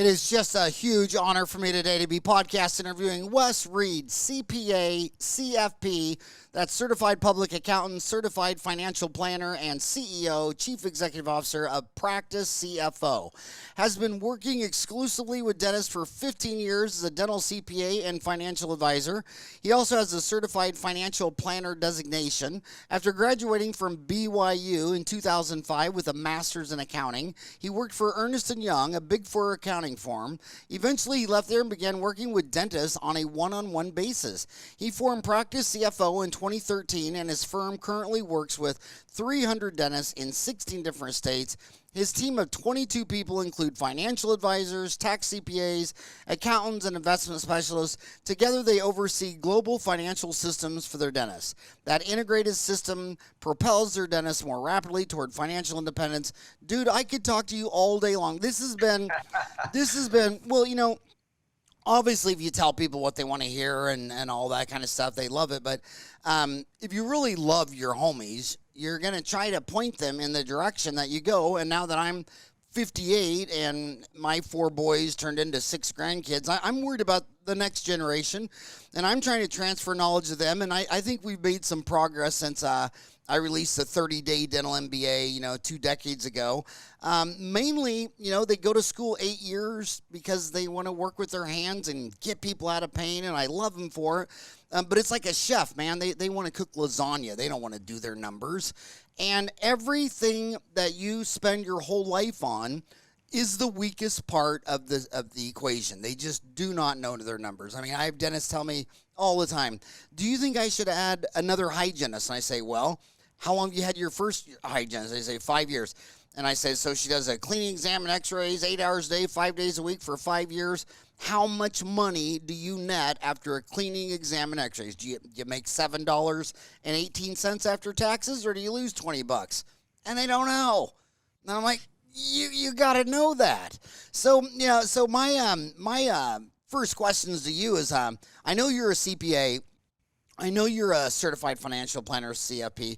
It is just a huge honor for me today to be podcast interviewing Wes Read, CPA, CFP, that's Certified Public Accountant, Certified Financial Planner, and CEO, Chief Executive Officer of PracticeCFO. Has been working exclusively with dentists for 15 years as a dental CPA and financial advisor. He also has a Certified Financial Planner designation. After graduating from BYU in 2005 with a master's in accounting, he worked for Ernst and Young, a Big Four accounting firm. Eventually, he left there and began working with dentists on a one-on-one basis. He formed PracticeCFO in 2013, and his firm currently works with 300 dentists in 16 different states. His team of 22 people include financial advisors, tax CPAs, accountants, and investment specialists. Together, they oversee global financial systems for their dentists. That integrated system propels their dentists more rapidly toward financial independence. Dude, I could talk to you all day long. This has been, well, you know, obviously, if you tell people what they want to hear and all that kind of stuff, they love it. But if you really love your homies, you're going to try to point them in the direction that you go. And now that I'm 58 and my 4 boys turned into 6 grandkids, I'm worried about the next generation. And I'm trying to transfer knowledge to them. And I think we've made some progress since I released the 30-day dental MBA, 2 decades ago. Mainly, they go to school 8 years because they want to work with their hands and get people out of pain, and I love them for it. But it's like a chef, man. They want to cook lasagna. They don't want to do their numbers. And everything that you spend your whole life on is the weakest part of the equation. They just do not know their numbers. I mean, I have dentists tell me all the time, do you think I should add another hygienist? And I say, well, how long have you had your first hygienist? They say 5 years. And I say, so she does a cleaning exam and x-rays 8 hours a day, 5 days a week for 5 years. How much money do you net after a cleaning exam and x-rays? Do you make $7.18 after taxes, or do you lose $20? And they don't know. And I'm like, you got to know that. So, so my first questions to you is, I know you're a CPA. I know you're a certified financial planner, CFP.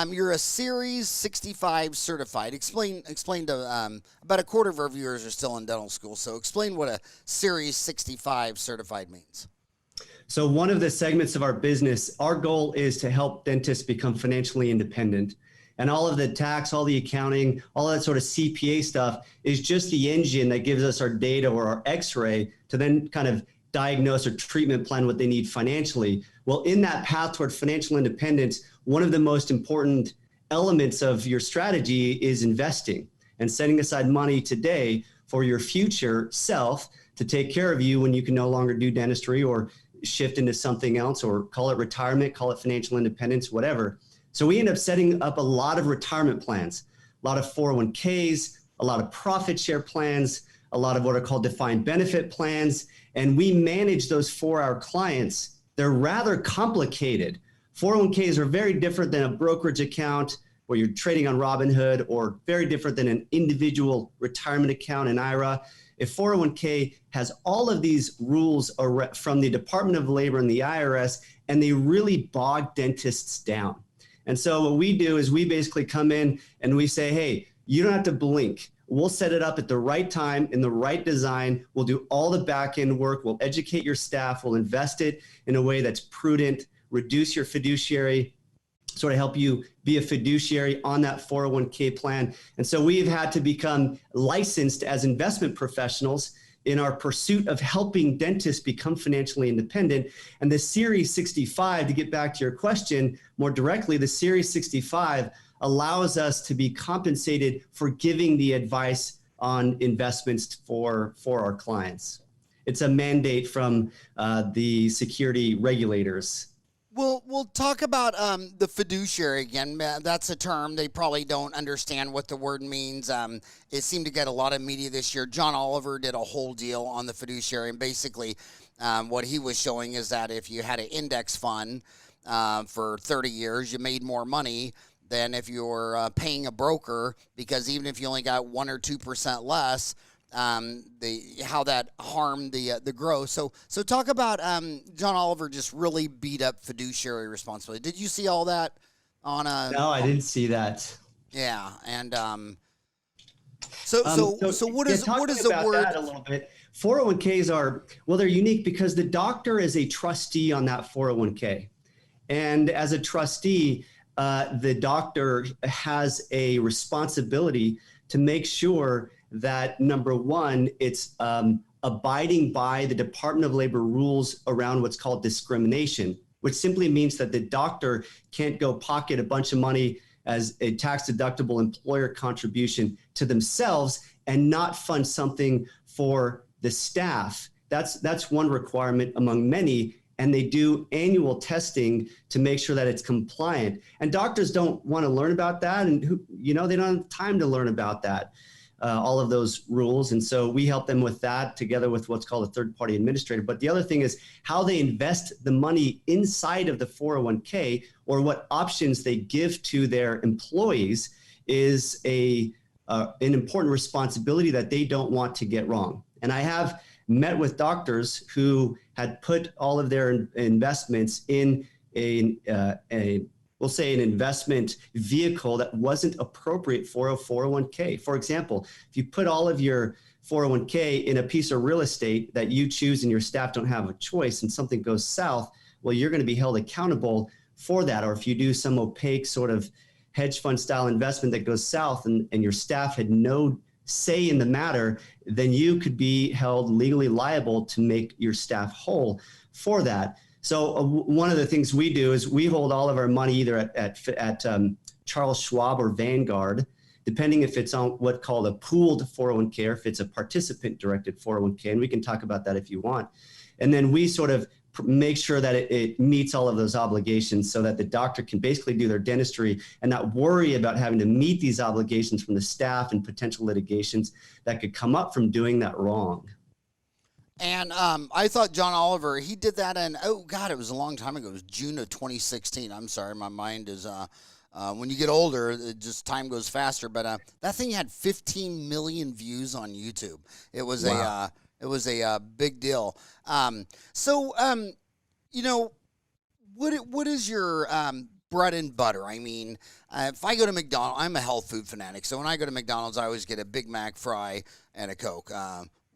You're a Series 65 certified. Explain to about a quarter of our viewers are still in dental school. So explain what a Series 65 certified means. So one of the segments of our business, our goal is to help dentists become financially independent. And all of the tax, all the accounting, all that sort of CPA stuff is just the engine that gives us our data or our x-ray to then kind of diagnose or treatment plan what they need financially. Well, in that path toward financial independence, one of the most important elements of your strategy is investing and setting aside money today for your future self to take care of you when you can no longer do dentistry or shift into something else, or call it retirement, call it financial independence, whatever. So we end up setting up a lot of retirement plans, a lot of 401ks, a lot of profit share plans, a lot of what are called defined benefit plans, and we manage those for our clients. They're rather complicated. 401ks are very different than a brokerage account where you're trading on Robinhood, or very different than an individual retirement account in IRA. A 401k has all of these rules from the Department of Labor and the IRS, and they really bog dentists down. And so what we do is we basically come in and we say, hey, you don't have to blink. We'll set it up at the right time, in the right design. We'll do all the back end work. We'll educate your staff. We'll invest it in a way that's prudent, reduce your fiduciary, sort of help you be a fiduciary on that 401k plan. And so we've had to become licensed as investment professionals in our pursuit of helping dentists become financially independent. And the Series 65, to get back to your question more directly, the Series 65 allows us to be compensated for giving the advice on investments for our clients. It's a mandate from the security regulators. We'll talk about the fiduciary again. That's a term. They probably don't understand what the word means. It seemed to get a lot of media this year. John Oliver did a whole deal on the fiduciary, and basically what he was showing is that if you had an index fund for 30 years, you made more money than if you're paying a broker, because even if you only got 1 or 2% less, how that harmed the growth. So talk about John Oliver just really beat up fiduciary responsibility. Did you see all that on a? No, I didn't see that. Yeah, and So what is the about word? that a little bit. 401ks they're unique because the doctor is a trustee on that 401k. And as a trustee, the doctor has a responsibility to make sure that, number one, it's abiding by the Department of Labor rules around what's called discrimination, which simply means that the doctor can't go pocket a bunch of money as a tax-deductible employer contribution to themselves and not fund something for the staff. That's one requirement among many, and they do annual testing to make sure that it's compliant. And doctors don't want to learn about that, and they don't have time to learn about that, all of those rules. And so we help them with that together with what's called a third-party administrator. But the other thing is how they invest the money inside of the 401k, or what options they give to their employees, is an important responsibility that they don't want to get wrong. And I have met with doctors who had put all of their investments in we'll say an investment vehicle that wasn't appropriate for a 401k. For example, if you put all of your 401k in a piece of real estate that you choose and your staff don't have a choice, and something goes south, well, you're going to be held accountable for that. Or if you do some opaque sort of hedge fund style investment that goes south and your staff had no say in the matter, then you could be held legally liable to make your staff whole for that. So one of the things we do is we hold all of our money either at Charles Schwab or Vanguard, depending if it's on what's called a pooled 401k or if it's a participant-directed 401k, and we can talk about that if you want. And then we sort of make sure that it meets all of those obligations so that the doctor can basically do their dentistry and not worry about having to meet these obligations from the staff and potential litigations that could come up from doing that wrong. And I thought John Oliver, he did that in, it was a long time ago. It was June of 2016. I'm sorry, my mind is, when you get older, time goes faster. But that thing had 15 million views on YouTube. It was wow. It was a big deal. What is your bread and butter? I mean, if I go to McDonald's, I'm a health food fanatic. So when I go to McDonald's, I always get a Big Mac fry and a Coke,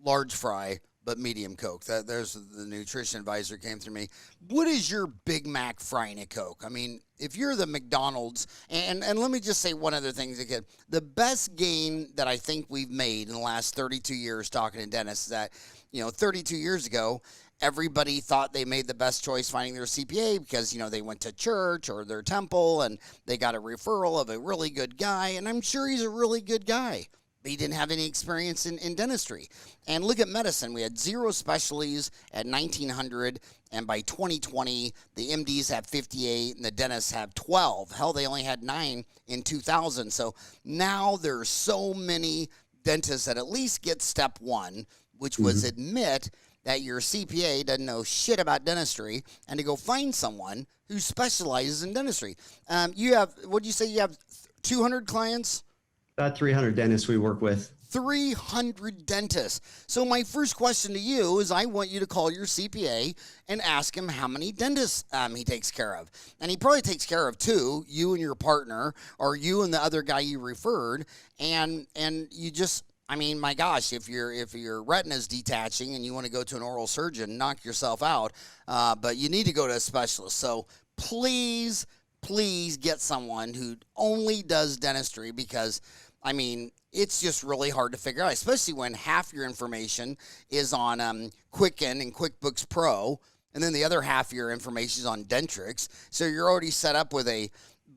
large fry, but medium Coke. There's the nutrition advisor came through me. What is your Big Mac fry and a Coke? I mean, if you're the McDonald's, and let me just say one other thing again. The best gain that I think we've made in the last 32 years talking to dentists is that, 32 years ago, everybody thought they made the best choice finding their CPA because, they went to church or their temple and they got a referral of a really good guy. And I'm sure he's a really good guy. But he didn't have any experience in dentistry. And look at medicine. We had 0 specialties at 1900, and by 2020, the MDs have 58, and the dentists have 12. Hell, they only had 9 in 2000. So now there's so many dentists that at least get step 1, which was admit that your CPA doesn't know shit about dentistry, and to go find someone who specializes in dentistry. You have 200 clients? About 300 dentists we work with. 300 dentists. So my first question to you is I want you to call your CPA and ask him how many dentists he takes care of. And he probably takes care of 2, you and your partner, or you and the other guy you referred. And you just, my gosh, if your retina's detaching and you want to go to an oral surgeon, knock yourself out. But you need to go to a specialist. So please get someone who only does dentistry, because it's just really hard to figure out, especially when half your information is on Quicken and QuickBooks Pro, and then the other half of your information is on Dentrix. So you're already set up with a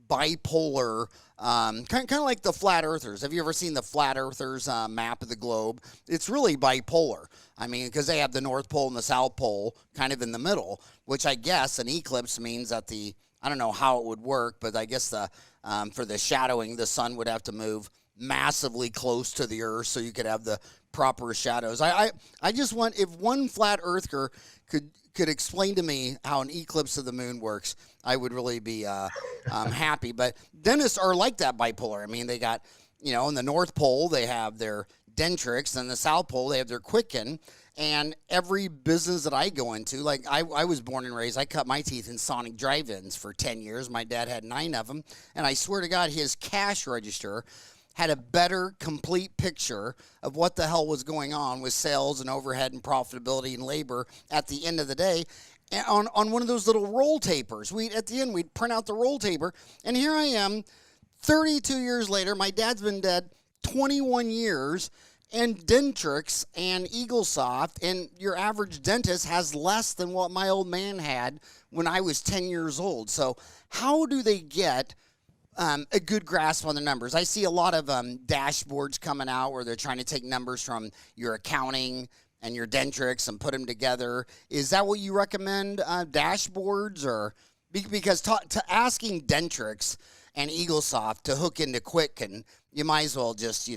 bipolar, kind of like the Flat Earthers. Have you ever seen the Flat Earthers map of the globe? It's really bipolar. Because they have the North Pole and the South Pole kind of in the middle, which I guess an eclipse means that I don't know how it would work, but I guess for the shadowing, the sun would have to move massively close to the earth so you could have the proper shadows. I just want, if one flat earther could explain to me how an eclipse of the moon works, I would really be happy. But dentists are like that bipolar. They got, in the North Pole, they have their Dentrix, and the South Pole, they have their Quicken. And every business that I go into, like I was born and raised, I cut my teeth in Sonic drive-ins for 10 years. My dad had 9 of them. And I swear to God, his cash register had a better complete picture of what the hell was going on with sales and overhead and profitability and labor at the end of the day on one of those little roll tapers. At the end, we'd print out the roll taper, and here I am 32 years later. My dad's been dead 21 years, and Dentrix and Eaglesoft and your average dentist has less than what my old man had when I was 10 years old. So how do they get a good grasp on the numbers? I see a lot of dashboards coming out where they're trying to take numbers from your accounting and your Dentrix and put them together. Is that what you recommend, dashboards? Or because to asking Dentrix and Eaglesoft to hook into Quicken, you might as well just,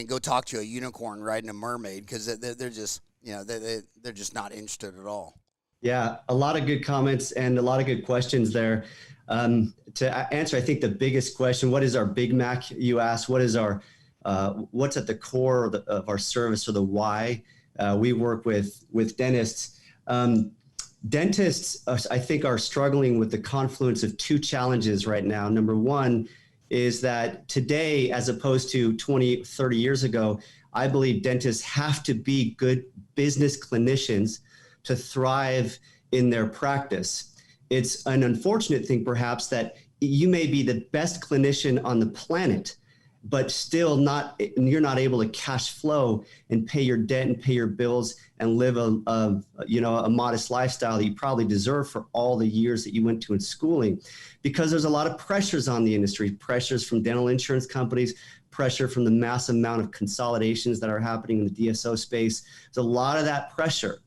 go talk to a unicorn riding a mermaid, because they're just, they're just not interested at all. Yeah, a lot of good comments and a lot of good questions there. To answer, I think the biggest question, what is our Big Mac, you asked? What is our, what's at the core of our service, or the why? We work with dentists. Dentists, I think, are struggling with the confluence of two challenges right now. Number one is that today, as opposed to 20, 30 years ago, I believe dentists have to be good business clinicians to thrive in their practice. It's an unfortunate thing, perhaps, that you may be the best clinician on the planet, but still you're not able to cash flow and pay your debt and pay your bills and live a modest lifestyle that you probably deserve for all the years that you went to in schooling. Because there's a lot of pressures on the industry, pressures from dental insurance companies, pressure from the massive amount of consolidations that are happening in the DSO space. There's a lot of that pressure.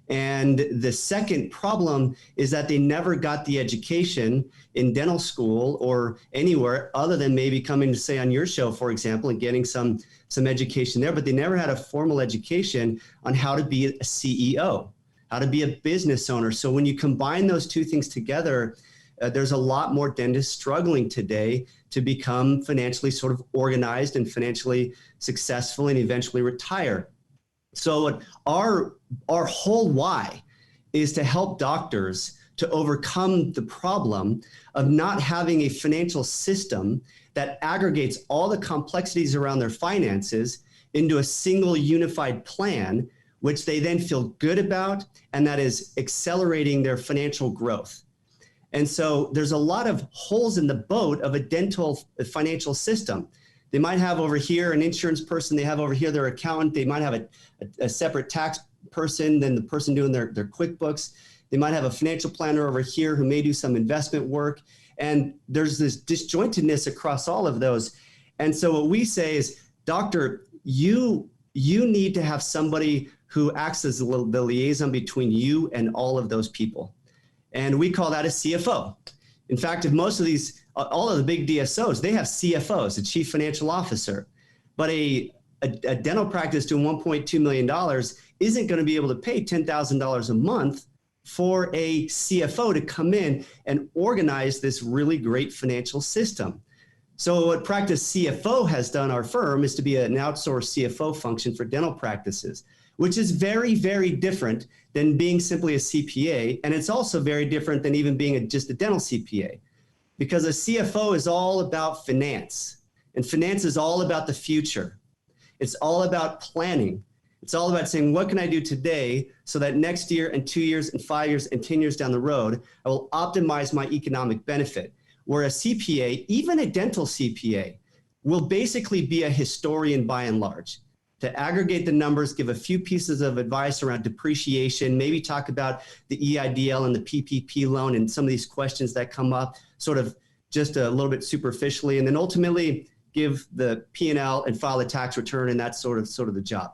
And the second problem is that they never got the education in dental school or anywhere other than maybe coming to, say, on your show, for example, and getting some education there, but they never had a formal education on how to be a CEO, how to be a business owner. So when you combine those two things together, there's a lot more dentists struggling today to become financially sort of organized and financially successful and eventually retire. So our whole why is to help doctors to overcome the problem of not having a financial system that aggregates all the complexities around their finances into a single unified plan, which they then feel good about, and that is accelerating their financial growth. And so there's a lot of holes in the boat of a dental financial system. They might have over here an insurance person, they have over here their accountant, they might have a separate tax person than the person doing their QuickBooks. They might have a financial planner over here who may do some investment work. And there's this disjointedness across all of those. And so what we say is, doctor, you need to have somebody who acts as the liaison between you and all of those people. And we call that a CFO. In fact, if most of these, all of the big DSOs, they have CFOs, a chief financial officer. But a dental practice doing $1.2 million isn't going to be able to pay $10,000 a month for a CFO to come in and organize this really great financial system. So what PracticeCFO has done, our firm, is to be an outsourced CFO function for dental practices, which is very, very different than being simply a CPA. And it's also very different than even being just a dental CPA, because a CFO is all about finance, and finance is all about the future. It's all about planning. It's all about saying, what can I do today so that next year and 2 years and 5 years and 10 years down the road, I will optimize my economic benefit. Where a CPA, even a dental CPA, will basically be a historian by and large, to aggregate the numbers, give a few pieces of advice around depreciation, maybe talk about the EIDL and the PPP loan and some of these questions that come up sort of just a little bit superficially, and then ultimately give the P&L and file a tax return, and that's sort of the job.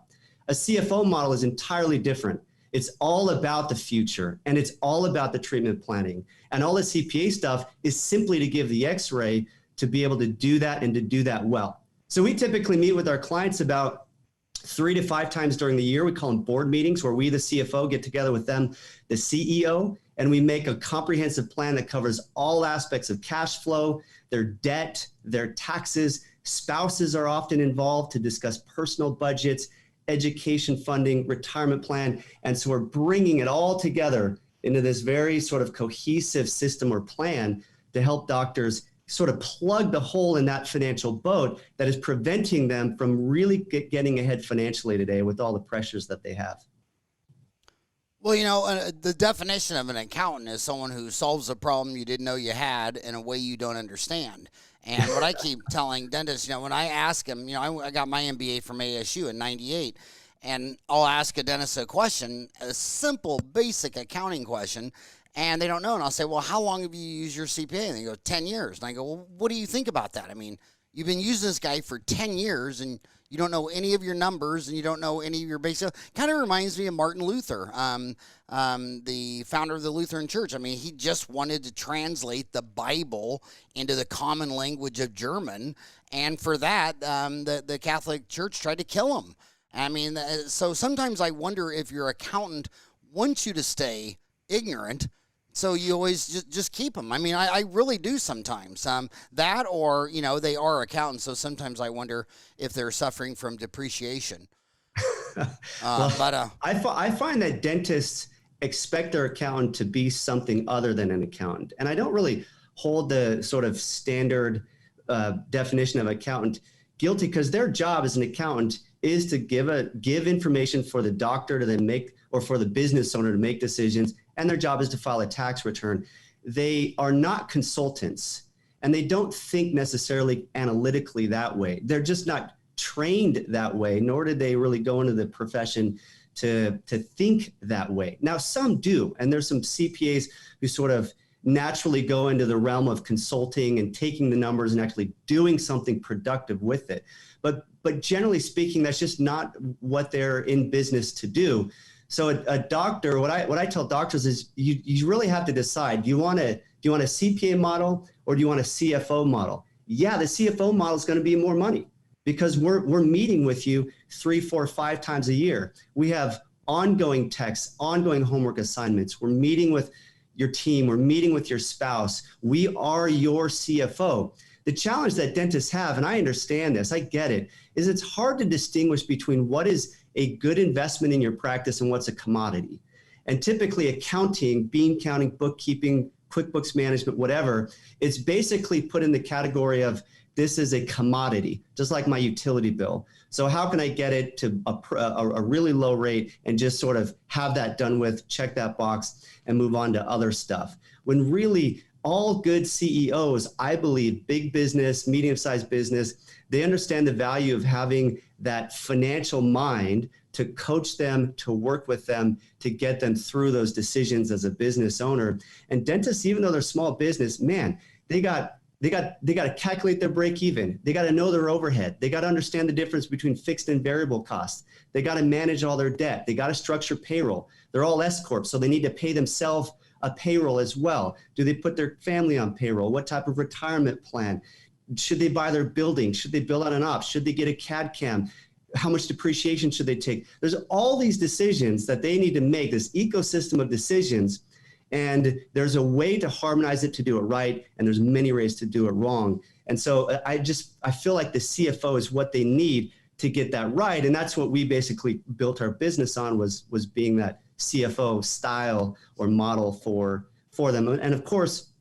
A CFO model is entirely different. It's all about the future, and it's all about the treatment planning. And all the CPA stuff is simply to give the X-ray to be able to do that and to do that well. So we typically meet with our clients about 3 to 5 times during the year. We call them board meetings, where we, the CFO, get together with them, the CEO, and we make a comprehensive plan that covers all aspects of cash flow, their debt, their taxes. Spouses are often involved to discuss personal budgets, education funding, retirement plan. And so we're bringing it all together into this very sort of cohesive system or plan to help doctors sort of plug the hole in that financial boat that is preventing them from really getting ahead financially today with all the pressures that they have. Well, the definition of an accountant is someone who solves a problem you didn't know you had in a way you don't understand. And what I keep telling dentists, when I ask them, I got my MBA from ASU in '98, and I'll ask a dentist a question, a simple, basic accounting question, and they don't know. And I'll say, well, how long have you used your CPA? And they go, 10 years. And I go, well, what do you think about that? I mean, you've been using this guy for 10 years, and you don't know any of your numbers, and you don't know any of your basic. Kind of reminds me of Martin Luther, the founder of the Lutheran Church. I mean, he just wanted to translate the Bible into the common language of German, and for that, the Catholic Church tried to kill him. I mean, so sometimes I wonder if your accountant wants you to stay ignorant, so you always just keep them. I mean, I really do sometimes. That or, they are accountants, so sometimes I wonder if they're suffering from depreciation. I find that dentists expect their accountant to be something other than an accountant. And I don't really hold the sort of standard definition of accountant guilty, because their job as an accountant is to give information for the doctor to then make, or for the business owner to make decisions, and their job is to file a tax return. They are not consultants, and they don't think necessarily analytically that way. They're just not trained that way, nor did they really go into the profession to think that way. Now, some do, and there's some CPAs who sort of naturally go into the realm of consulting and taking the numbers and actually doing something productive with it. But generally speaking, that's just not what they're in business to do. So a doctor, what I tell doctors is you really have to decide, do you want a CPA model or do you want a CFO model? Yeah, the CFO model is going to be more money because we're meeting with you 3, 4, 5 times a year. We have ongoing texts, ongoing homework assignments. We're meeting with your team. We're meeting with your spouse. We are your CFO. The challenge that dentists have, and I understand this, I get it, is it's hard to distinguish between what is a good investment in your practice and what's a commodity. And typically accounting, bean counting, bookkeeping, QuickBooks management, whatever, it's basically put in the category of this is a commodity, just like my utility bill. So how can I get it to a really low rate and just sort of have that done with, check that box, and move on to other stuff? When really all good CEOs, I believe, big business, medium-sized business, they understand the value of having that financial mind to coach them, to work with them, to get them through those decisions as a business owner. And dentists, even though they're small business, man, they got to calculate their break even. They got to know their overhead. They got to understand the difference between fixed and variable costs. They got to manage all their debt. They got to structure payroll. They're all S corps, so they need to pay themselves a payroll as well. Do they put their family on payroll? What type of retirement plan? Should they buy their building? Should they build out an ops? Should they get a CAD CAM? How much depreciation should they take? There's all these decisions that they need to make, this ecosystem of decisions, and there's a way to harmonize it to do it right, and there's many ways to do it wrong. And so I feel like the CFO is what they need to get that right, and that's what we basically built our business on, was being that CFO style or model for them. And of course,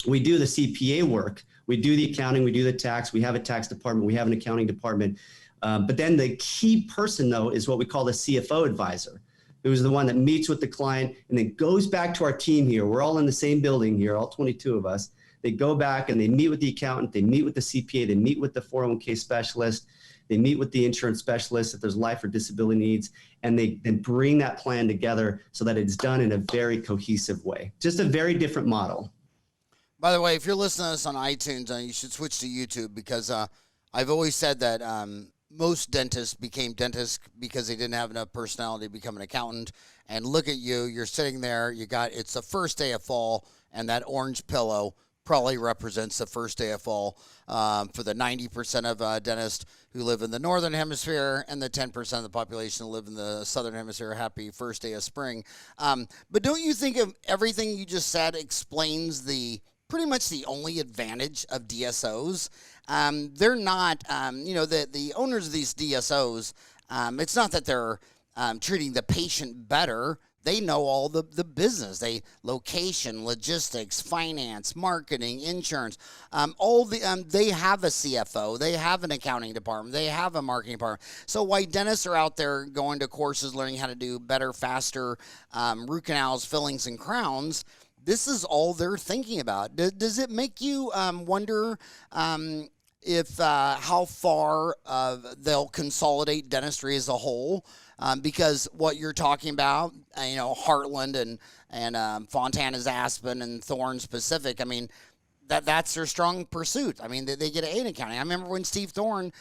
we do the CPA work. We do the accounting, we do the tax, we have a tax department, we have an accounting department. But then the key person, though, is what we call the CFO advisor, who's the one that meets with the client and then goes back to our team here. We're all in the same building here, all 22 of us. They go back and they meet with the accountant, they meet with the CPA, they meet with the 401k specialist, they meet with the insurance specialist if there's life or disability needs, and they then bring that plan together so that it's done in a very cohesive way. Just a very different model. By the way, if you're listening to us on iTunes, you should switch to YouTube, because I've always said that most dentists became dentists because they didn't have enough personality to become an accountant. And look at you, you're sitting there, it's the first day of fall, and that orange pillow probably represents the first day of fall for the 90% of dentists who live in the northern hemisphere and the 10% of the population who live in the southern hemisphere. Happy first day of spring. But don't you think of everything you just said explains pretty much the only advantage of DSOs? They're not, the owners of these DSOs, it's not that they're treating the patient better. they know all the business. They location, logistics, finance, marketing, insurance, they have a CFO, they have an accounting department, they have a marketing department. So while dentists are out there going to courses, learning how to do better, faster root canals, fillings, and crowns, this is all they're thinking about. Does it make you wonder if how far they'll consolidate dentistry as a whole? Because what you're talking about, Heartland and Fontana's Aspen and Thorne's Pacific, I mean, that's their strong pursuit. I mean, they get an A in accounting. I remember when Steve Thorne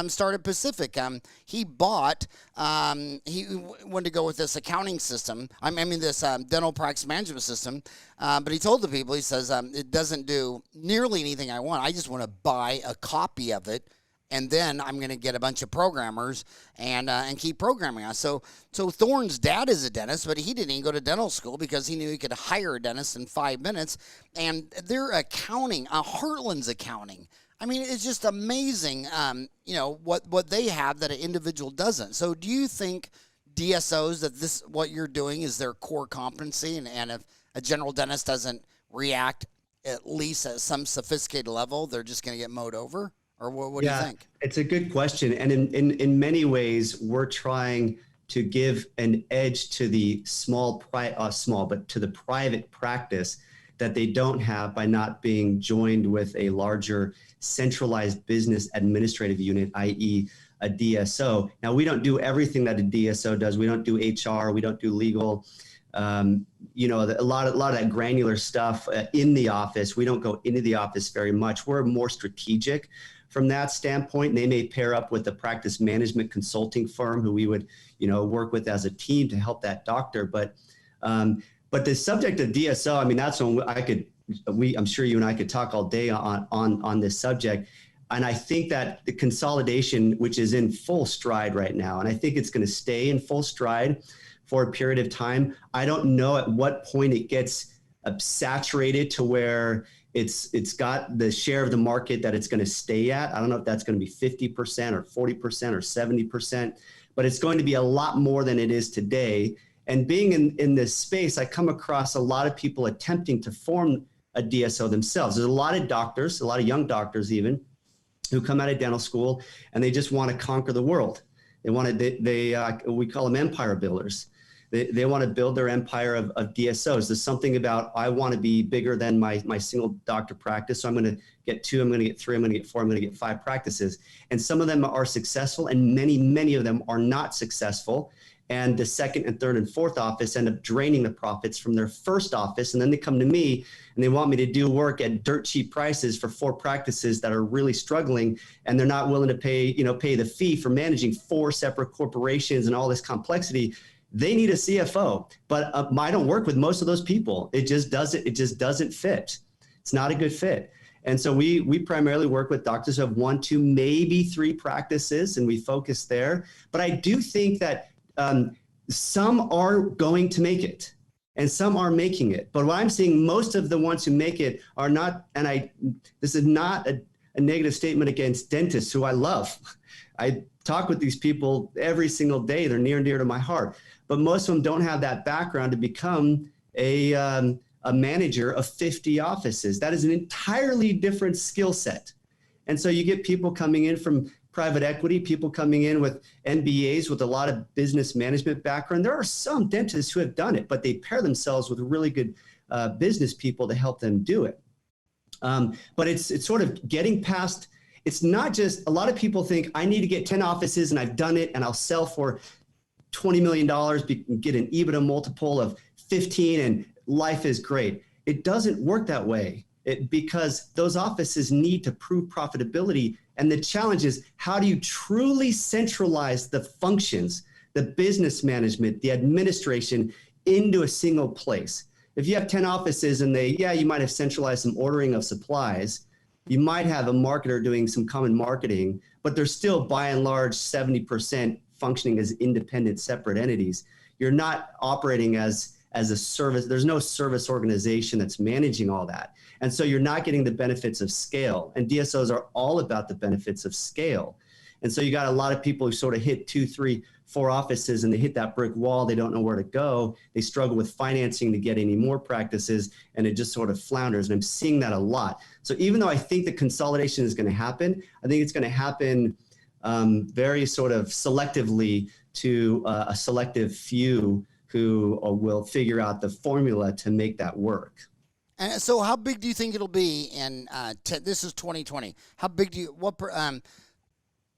started Pacific, he wanted to go with this accounting system. This dental practice management system. But he told the people, he says, it doesn't do nearly anything I want. I just want to buy a copy of it, and then I'm going to get a bunch of programmers and keep programming us. So Thorne's dad is a dentist, but he didn't even go to dental school because he knew he could hire a dentist in 5 minutes. And their accounting, Heartland's accounting, I mean, it's just amazing, what they have that an individual doesn't. So do you think DSOs, that what you're doing is their core competency, and if a general dentist doesn't react at least at some sophisticated level, they're just going to get mowed over? Or what do you think? It's a good question. And in many ways, we're trying to give an edge to the but to the private practice that they don't have by not being joined with a larger centralized business administrative unit, i.e. a DSO. Now, we don't do everything that a DSO does. We don't do HR. We don't do legal. A lot of that granular stuff in the office. We don't go into the office very much. We're more strategic from that standpoint. They may pair up with a practice management consulting firm who we would, work with as a team to help that doctor. But the subject of DSO, I mean, that's when I'm sure you and I could talk all day on this subject. And I think that the consolidation, which is in full stride right now, and I think it's going to stay in full stride for a period of time. I don't know at what point it gets saturated to where it's got the share of the market that it's going to stay at. I don't know if that's going to be 50% or 40% or 70%, but it's going to be a lot more than it is today. And being in this space, I come across a lot of people attempting to form a DSO themselves. There's a lot of doctors, a lot of young doctors even, who come out of dental school and they just want to conquer the world. We call them empire builders. They want to build their empire of DSOs. There's something about, I want to be bigger than my single doctor practice. So I'm going to get 2, I'm going to get 3, I'm going to get 4, I'm going to get 5 practices. And some of them are successful and many, many of them are not successful. And the second and third and fourth office end up draining the profits from their first office. And then they come to me and they want me to do work at dirt cheap prices for 4 practices that are really struggling. And they're not willing to pay the fee for managing 4 separate corporations and all this complexity. They need a CFO, but I don't work with most of those people. It just doesn't fit. It's not a good fit. And so we primarily work with doctors who have 1, 2, maybe 3 practices, and we focus there. But I do think that some are going to make it and some are making it. But what I'm seeing, most of the ones who make it are not, and this is not a negative statement against dentists who I love. I talk with these people every single day. They're near and dear to my heart. But most of them don't have that background to become a manager of 50 offices. That is an entirely different skill set. And so you get people coming in from private equity, people coming in with MBAs with a lot of business management background. There are some dentists who have done it, but they pair themselves with really good business people to help them do it. But it's sort of getting past, it's not just, a lot of people think I need to get 10 offices and I've done it and I'll sell for $20 million, get an EBITDA multiple of 15 and life is great. It doesn't work that way because those offices need to prove profitability. And the challenge is, how do you truly centralize the functions, the business management, the administration into a single place? If you have 10 offices and you might have centralized some ordering of supplies. You might have a marketer doing some common marketing, but they're still by and large 70% functioning as independent, separate entities. You're not operating as a service. There's no service organization that's managing all that. And so you're not getting the benefits of scale. And DSOs are all about the benefits of scale. And so you got a lot of people who sort of hit 2, 3, 4 offices and they hit that brick wall. They don't know where to go. They struggle with financing to get any more practices, and it just sort of flounders. And I'm seeing that a lot. So even though I think the consolidation is going to happen, I think it's going to happen very sort of selectively to a selective few who will figure out the formula to make that work. And so how big do you think it'll be in, this is 2020. How big do you,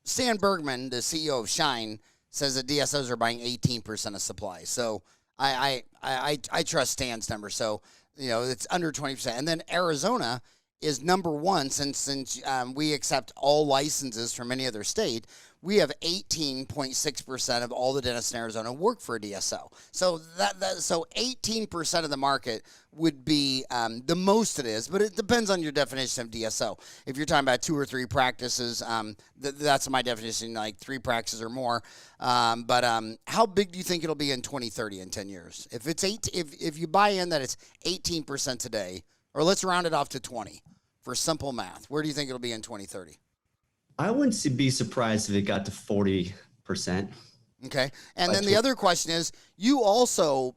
Stan Bergman, the CEO of Shine, says that DSOs are buying 18% of supply. So I trust Stan's number. So, it's under 20%. And then Arizona is number one since we accept all licenses from any other state. We have 18.6% of all the dentists in Arizona work for a DSO. So so 18% of the market would be the most it is, but it depends on your definition of DSO. If you're talking about 2 or 3 practices, that's my definition, like 3 practices or more. But how big do you think it'll be in 2030 in 10 years? If it's if you buy in that it's 18% today, or let's round it off to 20 for simple math, where do you think it'll be in 2030? I wouldn't be surprised if it got to 40%. Okay. And then the other question is, you also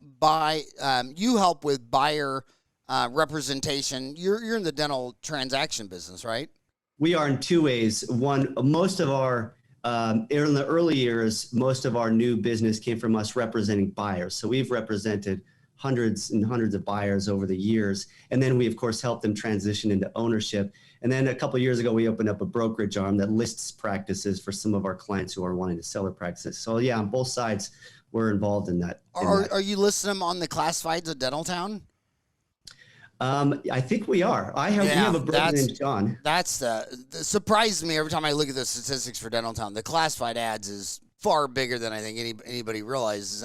you help with buyer representation. You're in the dental transaction business, right? We are in 2 ways. One, most of our, in the early years, most of our new business came from us representing buyers. So we've represented hundreds and hundreds of buyers over the years. And then we, of course, helped them transition into ownership. And then a couple of years ago, we opened up a brokerage arm that lists practices for some of our clients who are wanting to sell their practices. So yeah, on both sides, we're involved in that. Are you listing them on the classifieds of Dentaltown? I think we are. We have a broker named John. That's surprises me every time I look at the statistics for Dentaltown. The classified ads is far bigger than I think anybody realizes.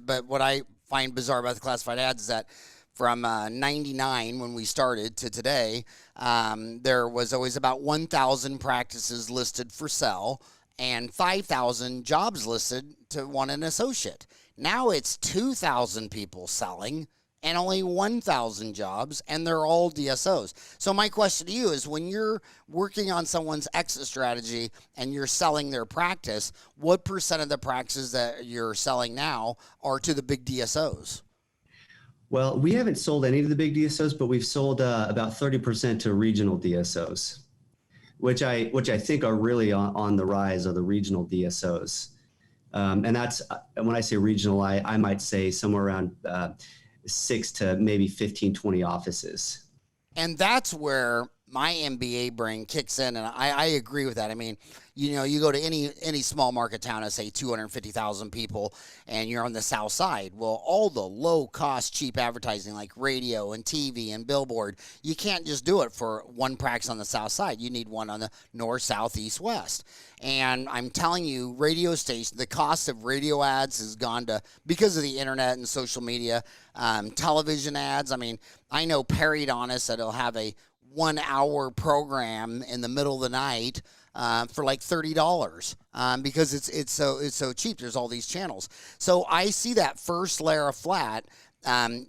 But what I find bizarre about the classified ads is that from 99 when we started to today, there was always about 1,000 practices listed for sale and 5,000 jobs listed to want an associate. Now it's 2,000 people selling and only 1,000 jobs, and they're all DSOs. So my question to you is, when you're working on someone's exit strategy and you're selling their practice, what % of the practices that you're selling now are to the big DSOs? Well, we haven't sold any of the big DSOs, but we've sold about 30% to regional DSOs, which I think are really on the rise, are the regional DSOs. And that's, when I say regional, I might say somewhere around 6 to maybe 15, 20 offices. And that's where my MBA brain kicks in, and I agree with that. I mean, you go to any small market town of, say, 250,000 people, and you're on the south side. Well, all the low-cost, cheap advertising like radio and TV and billboard, you can't just do it for one practice on the south side. You need one on the north, south, east, west. And I'm telling you, radio station, the cost of radio ads has gone to, because of the internet and social media, television ads. I mean, I know periodontist that'll have a 1-hour program in the middle of the night for like $30 because it's so cheap. There's all these channels. So I see that first layer of flat.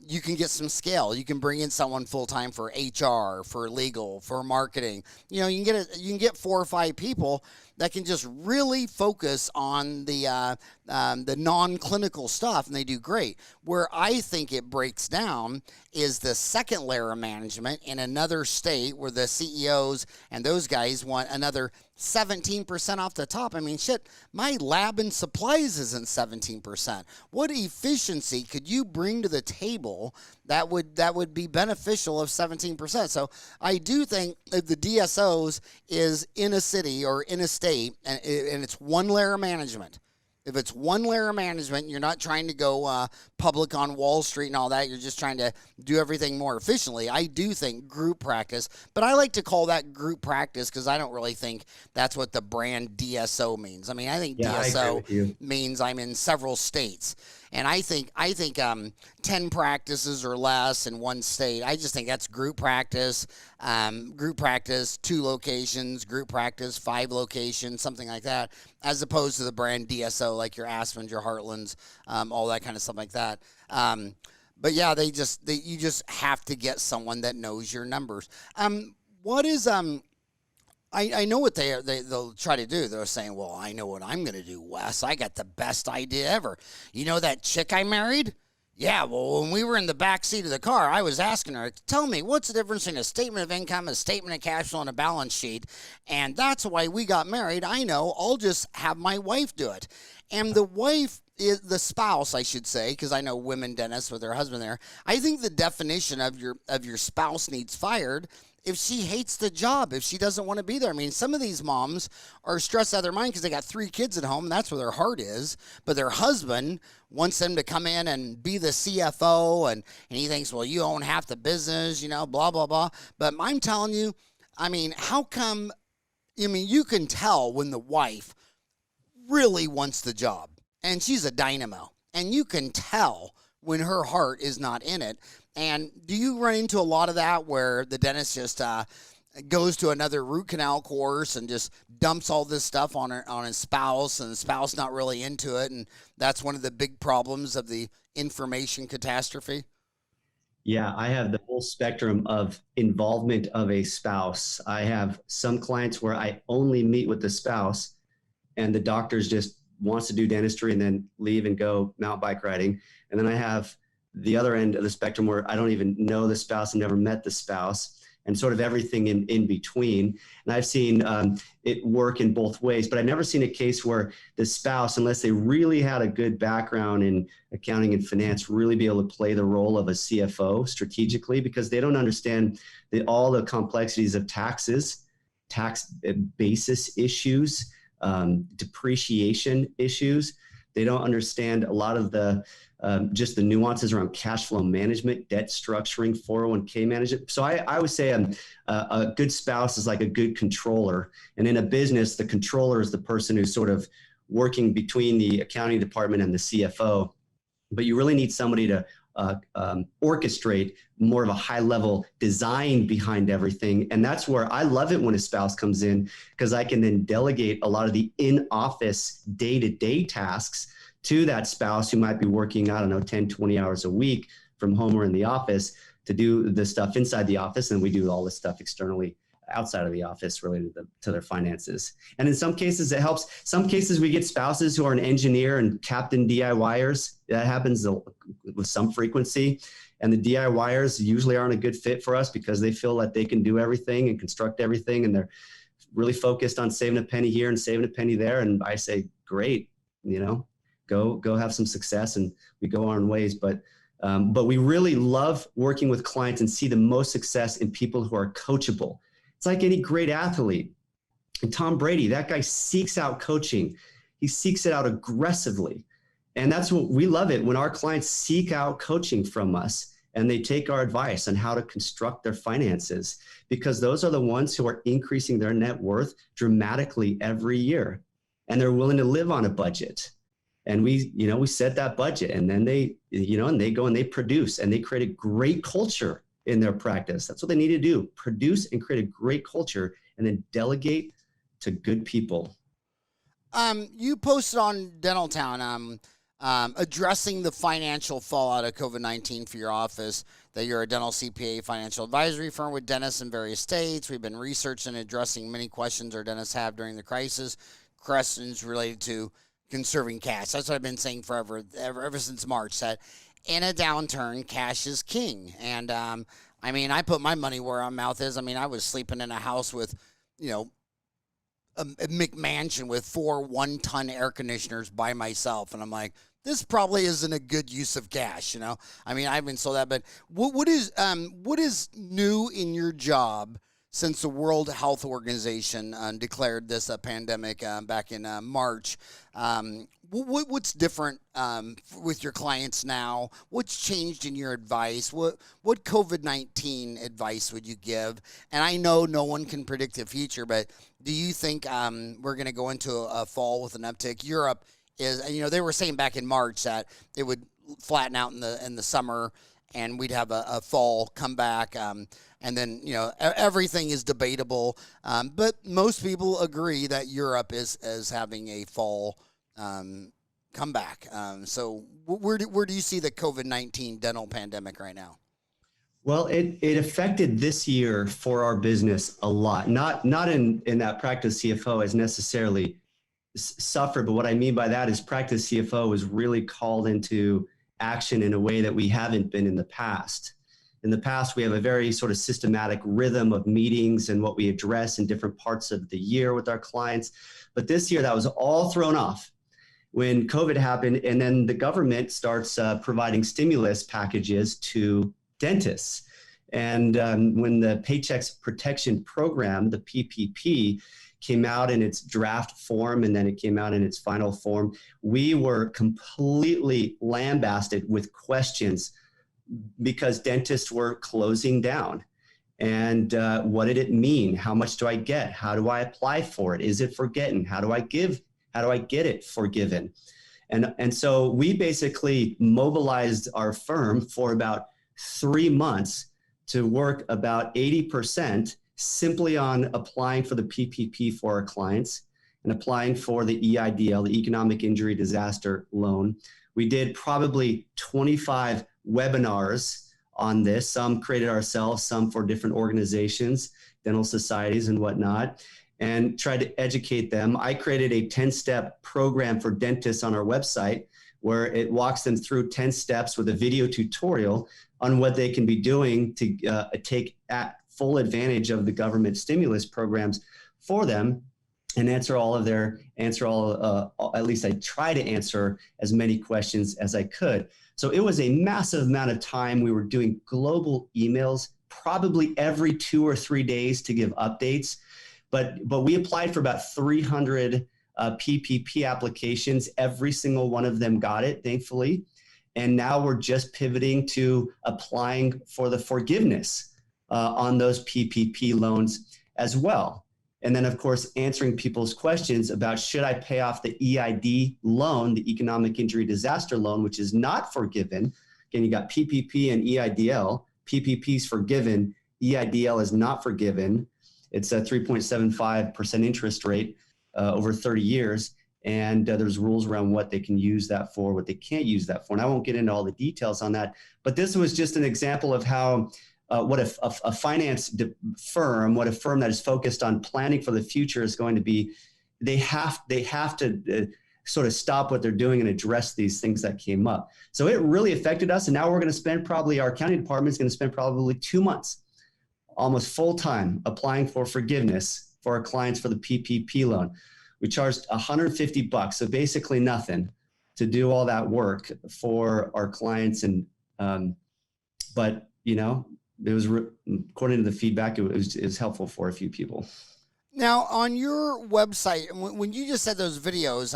You can get some scale. You can bring in someone full time for HR, for legal, for marketing. You can get 4 or 5 people that can just really focus on the non-clinical stuff, and they do great. Where I think it breaks down is the second layer of management in another state where the CEOs and those guys want another 17% off the top. I mean, shit, my lab and supplies isn't 17%. What efficiency could you bring to the table that would be beneficial of 17%? So I do think if the DSOs is in a city or in a state and it's one layer of management, if it's one layer of management, you're not trying to go public on Wall Street and all that. You're just trying to do everything more efficiently. I do think group practice, but I like to call that group practice because I don't really think that's what the brand DSO means. I mean, I think DSO means I'm in several states. And I think 10 practices or less in one state, I just think that's group practice, 2 locations, group practice, 5 locations, something like that, as opposed to the brand DSO, like your Aspens, your Heartlands, all that kind of stuff like that. But yeah, you just have to get someone that knows your numbers. What is, I know what they'll try to do. They're saying, well, I know what I'm going to do, Wes. I got the best idea ever. You know that chick I married? Yeah, well, when we were in the back seat of the car, I was asking her, tell me, what's the difference between a statement of income, a statement of cash flow, and a balance sheet? And that's why we got married. I know, I'll just have my wife do it. And the wife is the spouse, I should say, because I know women dentists with their husband there. I think the definition of your spouse needs fired if she hates the job, if she doesn't want to be there. I mean, some of these moms are stressed out of their mind because they got 3 kids at home, and that's where their heart is. But their husband wants them to come in and be the CFO, and he thinks, well, you own half the business, blah, blah, blah. But I'm telling you, I mean, how come, you can tell when the wife really wants the job, and she's a dynamo, and you can tell when her heart is not in it. And do you run into a lot of that where the dentist just goes to another root canal course and just dumps all this stuff on his spouse, and the spouse not really into it, and that's one of the big problems of the information catastrophe? Yeah, I have the whole spectrum of involvement of a spouse. I have some clients where I only meet with the spouse, and the doctors just wants to do dentistry and then leave and go mountain bike riding. And then I have the other end of the spectrum where I don't even know the spouse and never met the spouse, and sort of everything in between. And I've seen it work in both ways, but I've never seen a case where the spouse, unless they really had a good background in accounting and finance, really be able to play the role of a CFO strategically, because they don't understand all the complexities of taxes, tax basis issues, depreciation issues. They don't understand a lot of the just the nuances around cash flow management, debt structuring, 401k management. So I would say a good spouse is like a good controller. And in a business, the controller is the person who's sort of working between the accounting department and the CFO. But you really need somebody to orchestrate more of a high level design behind everything. And that's where I love it when a spouse comes in, because I can then delegate a lot of the in-office day-to-day tasks to that spouse who might be working, 10, 20 hours a week from home or in the office to do the stuff inside the office. And we do all this stuff externally outside of the office related to their finances. And in some cases it helps. Some cases we get spouses who are an engineer and captain DIYers. That happens with some frequency. And the DIYers usually aren't a good fit for us because they feel that they can do everything and construct everything. And they're really focused on saving a penny here and saving a penny there. And I say, great, go have some success, and we go our own ways. But we really love working with clients and see the most success in people who are coachable. It's like any great athlete. And Tom Brady, that guy seeks out coaching. He seeks it out aggressively. And that's what we love it when our clients seek out coaching from us and they take our advice on how to construct their finances, because those are the ones who are increasing their net worth dramatically every year. And they're willing to live on a budget. And we set that budget, and then they go and they produce, and they create a great culture in their practice. That's what they need to do: produce and create a great culture, and then delegate to good people. You posted on Dental Town addressing the financial fallout of COVID-19 for your office, that you're a dental CPA financial advisory firm with dentists in various states. We've been researching and addressing many questions our dentists have during the crisis, questions related to conserving cash. That's what I've been saying forever, ever since March, that in a downturn, cash is king. And I put my money where my mouth is. I was sleeping in a house with, a McMansion with 4 one-ton air conditioners by myself, and I'm like, this probably isn't a good use of cash. I've been sold that. But what is new in your job since the World Health Organization declared this a pandemic back in March? What's different with your clients now? What's changed in your advice? What COVID-19 advice would you give? And I know no one can predict the future, but do you think we're going to go into a fall with an uptick? Europe is, they were saying back in March that it would flatten out in the summer, and we'd have a fall comeback. And then, everything is debatable. But most people agree that Europe is having a fall comeback. So where do you see the COVID-19 dental pandemic right now? Well, it affected this year for our business a lot. Not in that Practice CFO has necessarily suffered, but what I mean by that is Practice CFO was really called into action in a way that we haven't been in the past. In the past, we have a very sort of systematic rhythm of meetings and what we address in different parts of the year with our clients. But this year, that was all thrown off when COVID happened, and then the government starts providing stimulus packages to dentists. And when the Paycheck Protection Program, the PPP, came out in its draft form and then it came out in its final form, we were completely lambasted with questions because dentists were closing down. And what did it mean? How much do I get? How do I apply for it? Is it forgotten? How do I get it forgiven? And so we basically mobilized our firm for about 3 months to work about 80% simply on applying for the PPP for our clients and applying for the EIDL, the Economic Injury Disaster Loan. We did probably 25 webinars on this, some created ourselves, some for different organizations, dental societies and whatnot, and tried to educate them. I created a 10-step program for dentists on our website where it walks them through 10 steps with a video tutorial on what they can be doing to take full advantage of the government stimulus programs for them and at least I try to answer as many questions as I could. So it was a massive amount of time. We were doing global emails probably every 2 or 3 days to give updates. But we applied for about 300 PPP applications. Every single one of them got it, thankfully. And now we're just pivoting to applying for the forgiveness on those PPP loans as well. And then, of course, answering people's questions about should I pay off the EID loan, the Economic Injury Disaster Loan, which is not forgiven. Again, you got PPP and EIDL. PPP is forgiven. EIDL is not forgiven. It's a 3.75% interest rate over 30 years. And there's rules around what they can use that for, what they can't use that for. And I won't get into all the details on that. But this was just an example of how what a finance firm, what a firm that is focused on planning for the future is going to be. They have to sort of stop what they're doing and address these things that came up. So it really affected us. And now we're going to spend our accounting department is going to spend probably 2 months, almost full time, applying for forgiveness for our clients for the PPP loan. We charged $150, so basically nothing, to do all that work for our clients. And but it was according to the feedback, it was helpful for a few people. Now, on your website, when you just said those videos,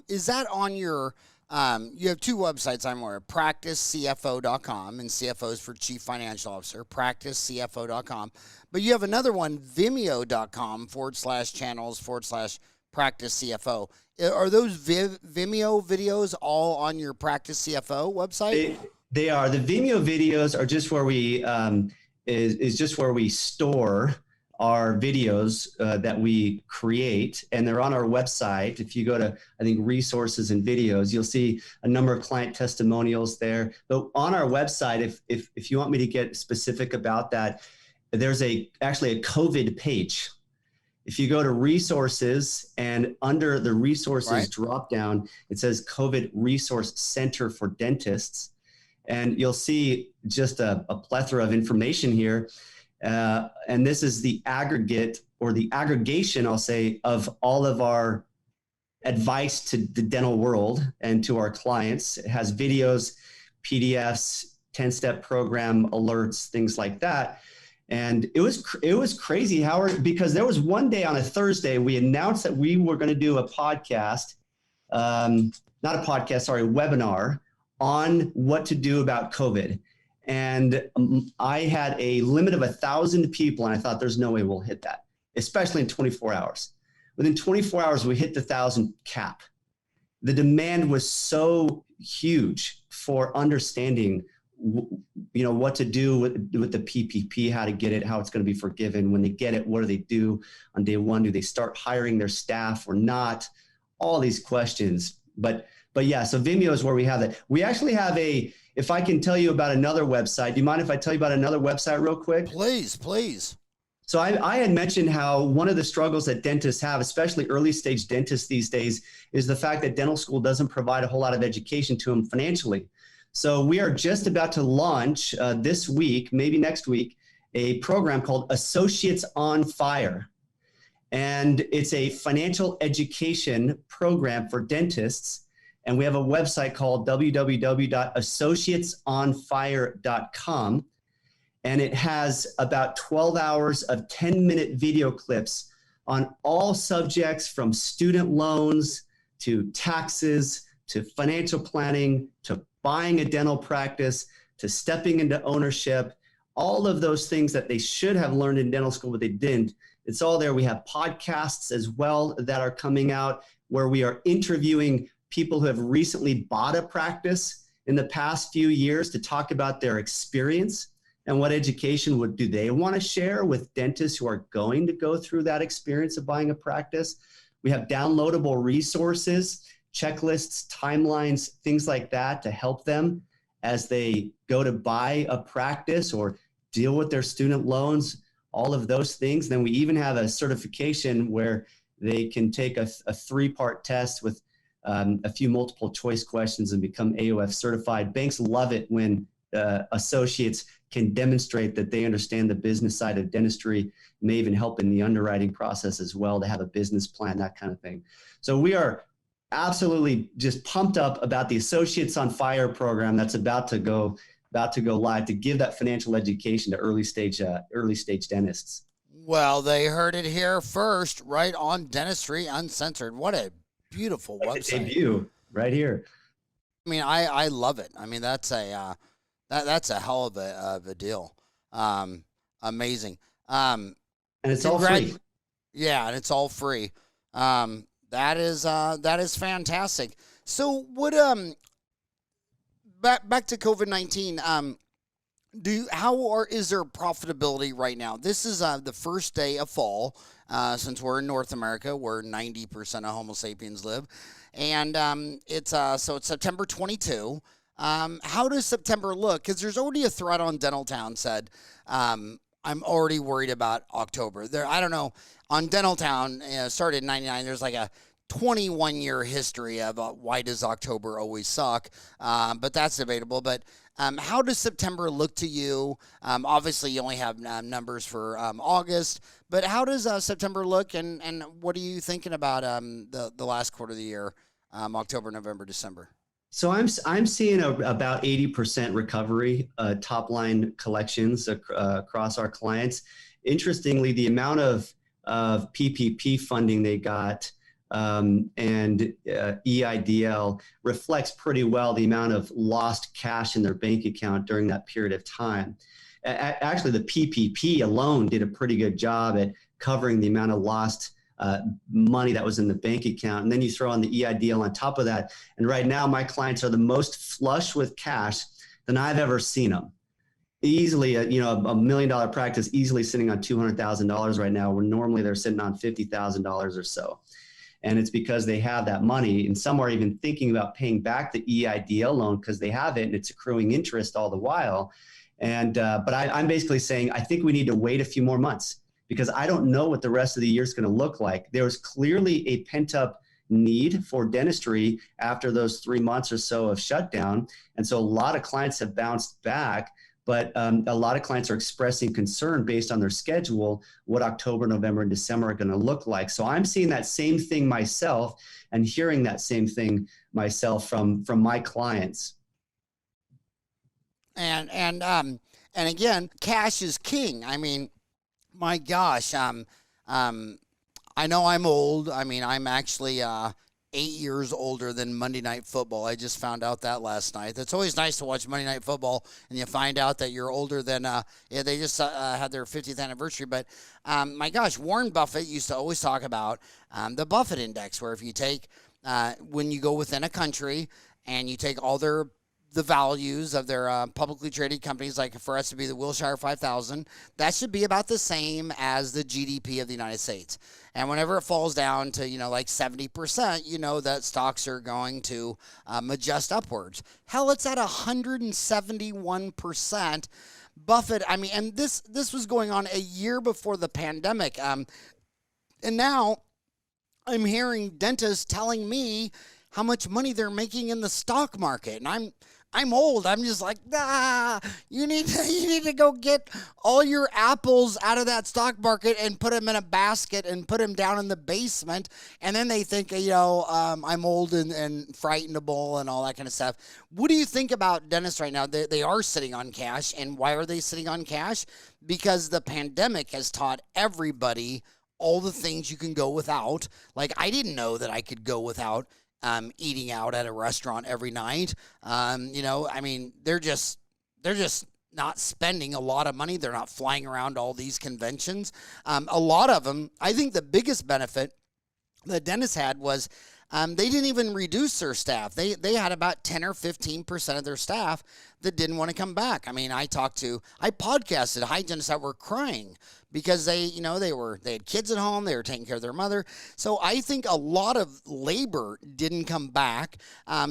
is that on your? You have two websites I'm aware of, PracticeCFO.com, and CFO is for Chief Financial Officer, PracticeCFO.com. But you have another one, Vimeo.com/channels/PracticeCFO. Are those Vimeo videos all on your PracticeCFO website? They are. The Vimeo videos are just where we is just where we store our videos that we create, and they're on our website. If you go to, I think, resources and videos, you'll see a number of client testimonials there. But on our website, if you want me to get specific about that, there's actually a COVID page. If you go to resources and under the resources drop down, it says COVID Resource Center for Dentists. And you'll see just a plethora of information here. And this is the aggregate or the aggregation, I'll say, of all of our advice to the dental world and to our clients. It has videos, PDFs, 10-step program alerts, things like that. And it was crazy, Howard, because there was one day on a Thursday, we announced that we were going to do a podcast, a webinar on what to do about COVID. And I had a limit of 1,000 people, and I thought there's no way we'll hit that, especially in 24 hours. Within 24 hours, we hit the 1,000 cap. The demand was so huge for understanding, what to do with the PPP, how to get it, how it's going to be forgiven. When they get it, what do they do on day one? Do they start hiring their staff or not? All these questions. But yeah, so Vimeo is where we have that. We actually have a If I can tell you about another website, do you mind if I tell you about another website real quick? Please, please. So I had mentioned how one of the struggles that dentists have, especially early stage dentists these days, is the fact that dental school doesn't provide a whole lot of education to them financially. So we are just about to launch this week, maybe next week, a program called Associates on Fire. And it's a financial education program for dentists. And we have a website called www.associatesonfire.com. And it has about 12 hours of 10-minute video clips on all subjects from student loans to taxes to financial planning to buying a dental practice to stepping into ownership, all of those things that they should have learned in dental school, but they didn't. It's all there. We have podcasts as well that are coming out where we are interviewing people who have recently bought a practice in the past few years to talk about their experience and what education do they want to share with dentists who are going to go through that experience of buying a practice. We have downloadable resources, checklists, timelines, things like that to help them as they go to buy a practice or deal with their student loans, all of those things. Then we even have a certification where they can take a 3-part test with a few multiple choice questions and become AOF certified. Banks love it when associates can demonstrate that they understand the business side of dentistry, may even help in the underwriting process as well to have a business plan, that kind of thing. So we are absolutely just pumped up about the Associates on Fire program that's about to go live to give that financial education to early stage dentists. Well, they heard it here first, right on Dentistry Uncensored. What a beautiful website. Debut right here. I mean, I love it. I mean, that's a hell of a deal. Amazing. And it's all free. Yeah, and it's all free. That is fantastic. So what back to COVID-19, is there profitability right now? This is the first day of fall, since we're in North America where 90% of Homo sapiens live. And it's September 22. How does September look? Because there's already a thread on Dental Town said, I'm already worried about October. I don't know, on Dental Town, started in 99, there's like a 21-year history of why does October always suck, but that's debatable. But how does September look to you? Obviously, you only have numbers for August, but how does September look, and what are you thinking about the last quarter of the year, October, November, December? So I'm seeing about 80% recovery, top line collections across our clients. Interestingly, the amount of PPP funding they got and EIDL reflects pretty well the amount of lost cash in their bank account during that period of time. Actually, the PPP alone did a pretty good job at covering the amount of lost money that was in the bank account. And then you throw on the EIDL on top of that. And right now, my clients are the most flush with cash than I've ever seen them. Easily, a $1 million practice easily sitting on $200,000 right now, where normally they're sitting on $50,000 or so. And it's because they have that money, and some are even thinking about paying back the EIDL loan because they have it and it's accruing interest all the while. And but I'm basically saying I think we need to wait a few more months because I don't know what the rest of the year is going to look like. There was clearly a pent-up need for dentistry after those 3 months or so of shutdown, and so a lot of clients have bounced back. But a lot of clients are expressing concern based on their schedule, what October, November, and December are going to look like. So I'm seeing that same thing myself and hearing that same thing myself from my clients. And again, cash is king. I mean, my gosh, I know I'm old. I mean, I'm actually 8 years older than Monday Night Football. I just found out that last night. It's always nice to watch Monday Night Football and you find out that you're older than, they just had their 50th anniversary. But my gosh, Warren Buffett used to always talk about the Buffett Index, where if you take, when you go within a country and you take all their the values of their publicly traded companies, like for us to be the Wilshire 5000, that should be about the same as the GDP of the United States. And whenever it falls down to, like 70%, that stocks are going to adjust upwards. Hell, it's at 171%. Buffett, and this was going on a year before the pandemic. And now I'm hearing dentists telling me how much money they're making in the stock market. And I'm old. I'm just like, you need to go get all your apples out of that stock market and put them in a basket and put them down in the basement. And then they think, I'm old and frightenable and all that kind of stuff. What do you think about dentists right now? They are sitting on cash. And why are they sitting on cash? Because the pandemic has taught everybody all the things you can go without. Like, I didn't know that I could go without eating out at a restaurant every night. They're just not spending a lot of money. They're not flying around all these conventions. A lot of them, I think the biggest benefit the dentists had was they didn't even reduce their staff. They had about 10 or 15% of their staff that didn't want to come back. I podcasted hygienists that were crying because they had kids at home, they were taking care of their mother. So I think a lot of labor didn't come back.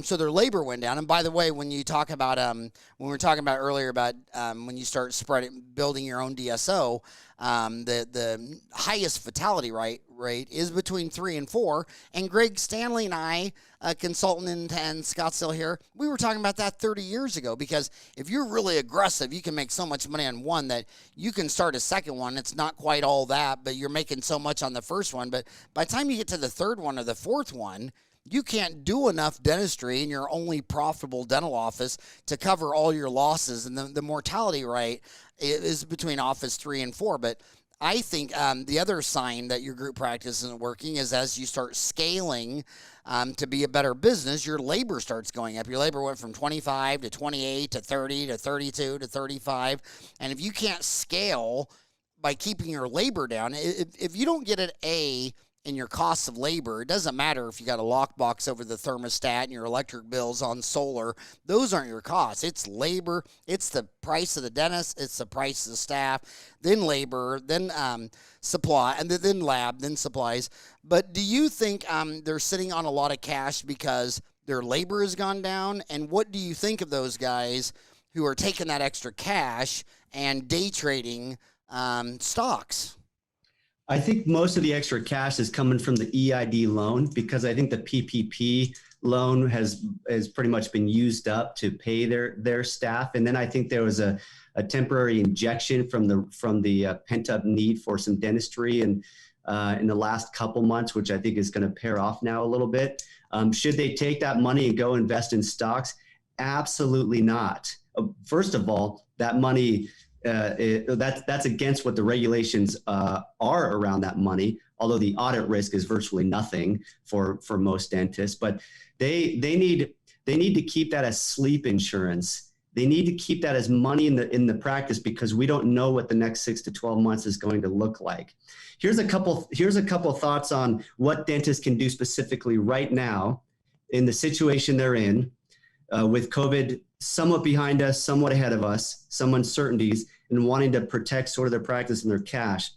So their labor went down. And by the way, when you talk about when we were talking about earlier about when you start building your own DSO, the highest fatality rate is between 3 and 4. And Greg Stanley and I, a consultant in Scottsdale here, we were talking about that 30 years ago, because if you're really aggressive, you can make so much money on one that you can start a second one. It's not quite all that, but you're making so much on the first one. But by the time you get to the third one or the fourth one, you can't do enough dentistry in your only profitable dental office to cover all your losses. And the mortality rate is between office 3 and 4. But I think the other sign that your group practice isn't working is as you start scaling to be a better business, your labor starts going up. Your labor went from 25 to 28 to 30 to 32 to 35. And if you can't scale by keeping your labor down, if you don't get an A in your costs of labor, it doesn't matter if you got a lockbox over the thermostat and your electric bills on solar. Those aren't your costs. It's labor. It's the price of the dentist. It's the price of the staff, then labor, then supply, and then lab, then supplies. But do you think they're sitting on a lot of cash because their labor has gone down? And what do you think of those guys who are taking that extra cash and day trading stocks? I think most of the extra cash is coming from the EID loan, because I think the PPP loan has pretty much been used up to pay their staff. And then I think there was a temporary injection from the pent up need for some dentistry and in the last couple months, which I think is going to pair off now a little bit. Should they take that money and go invest in stocks? Absolutely not. First of all, that money, that's against what the regulations are around that money, although the audit risk is virtually nothing for most dentists. But they need to keep that as sleep insurance. They need to keep that as money in the practice, because we don't know what the next 6 to 12 months is going to look like. Here's a couple thoughts on what dentists can do specifically right now in the situation they're in with COVID somewhat behind us, somewhat ahead of us, some uncertainties, and wanting to protect sort of their practice and their cash,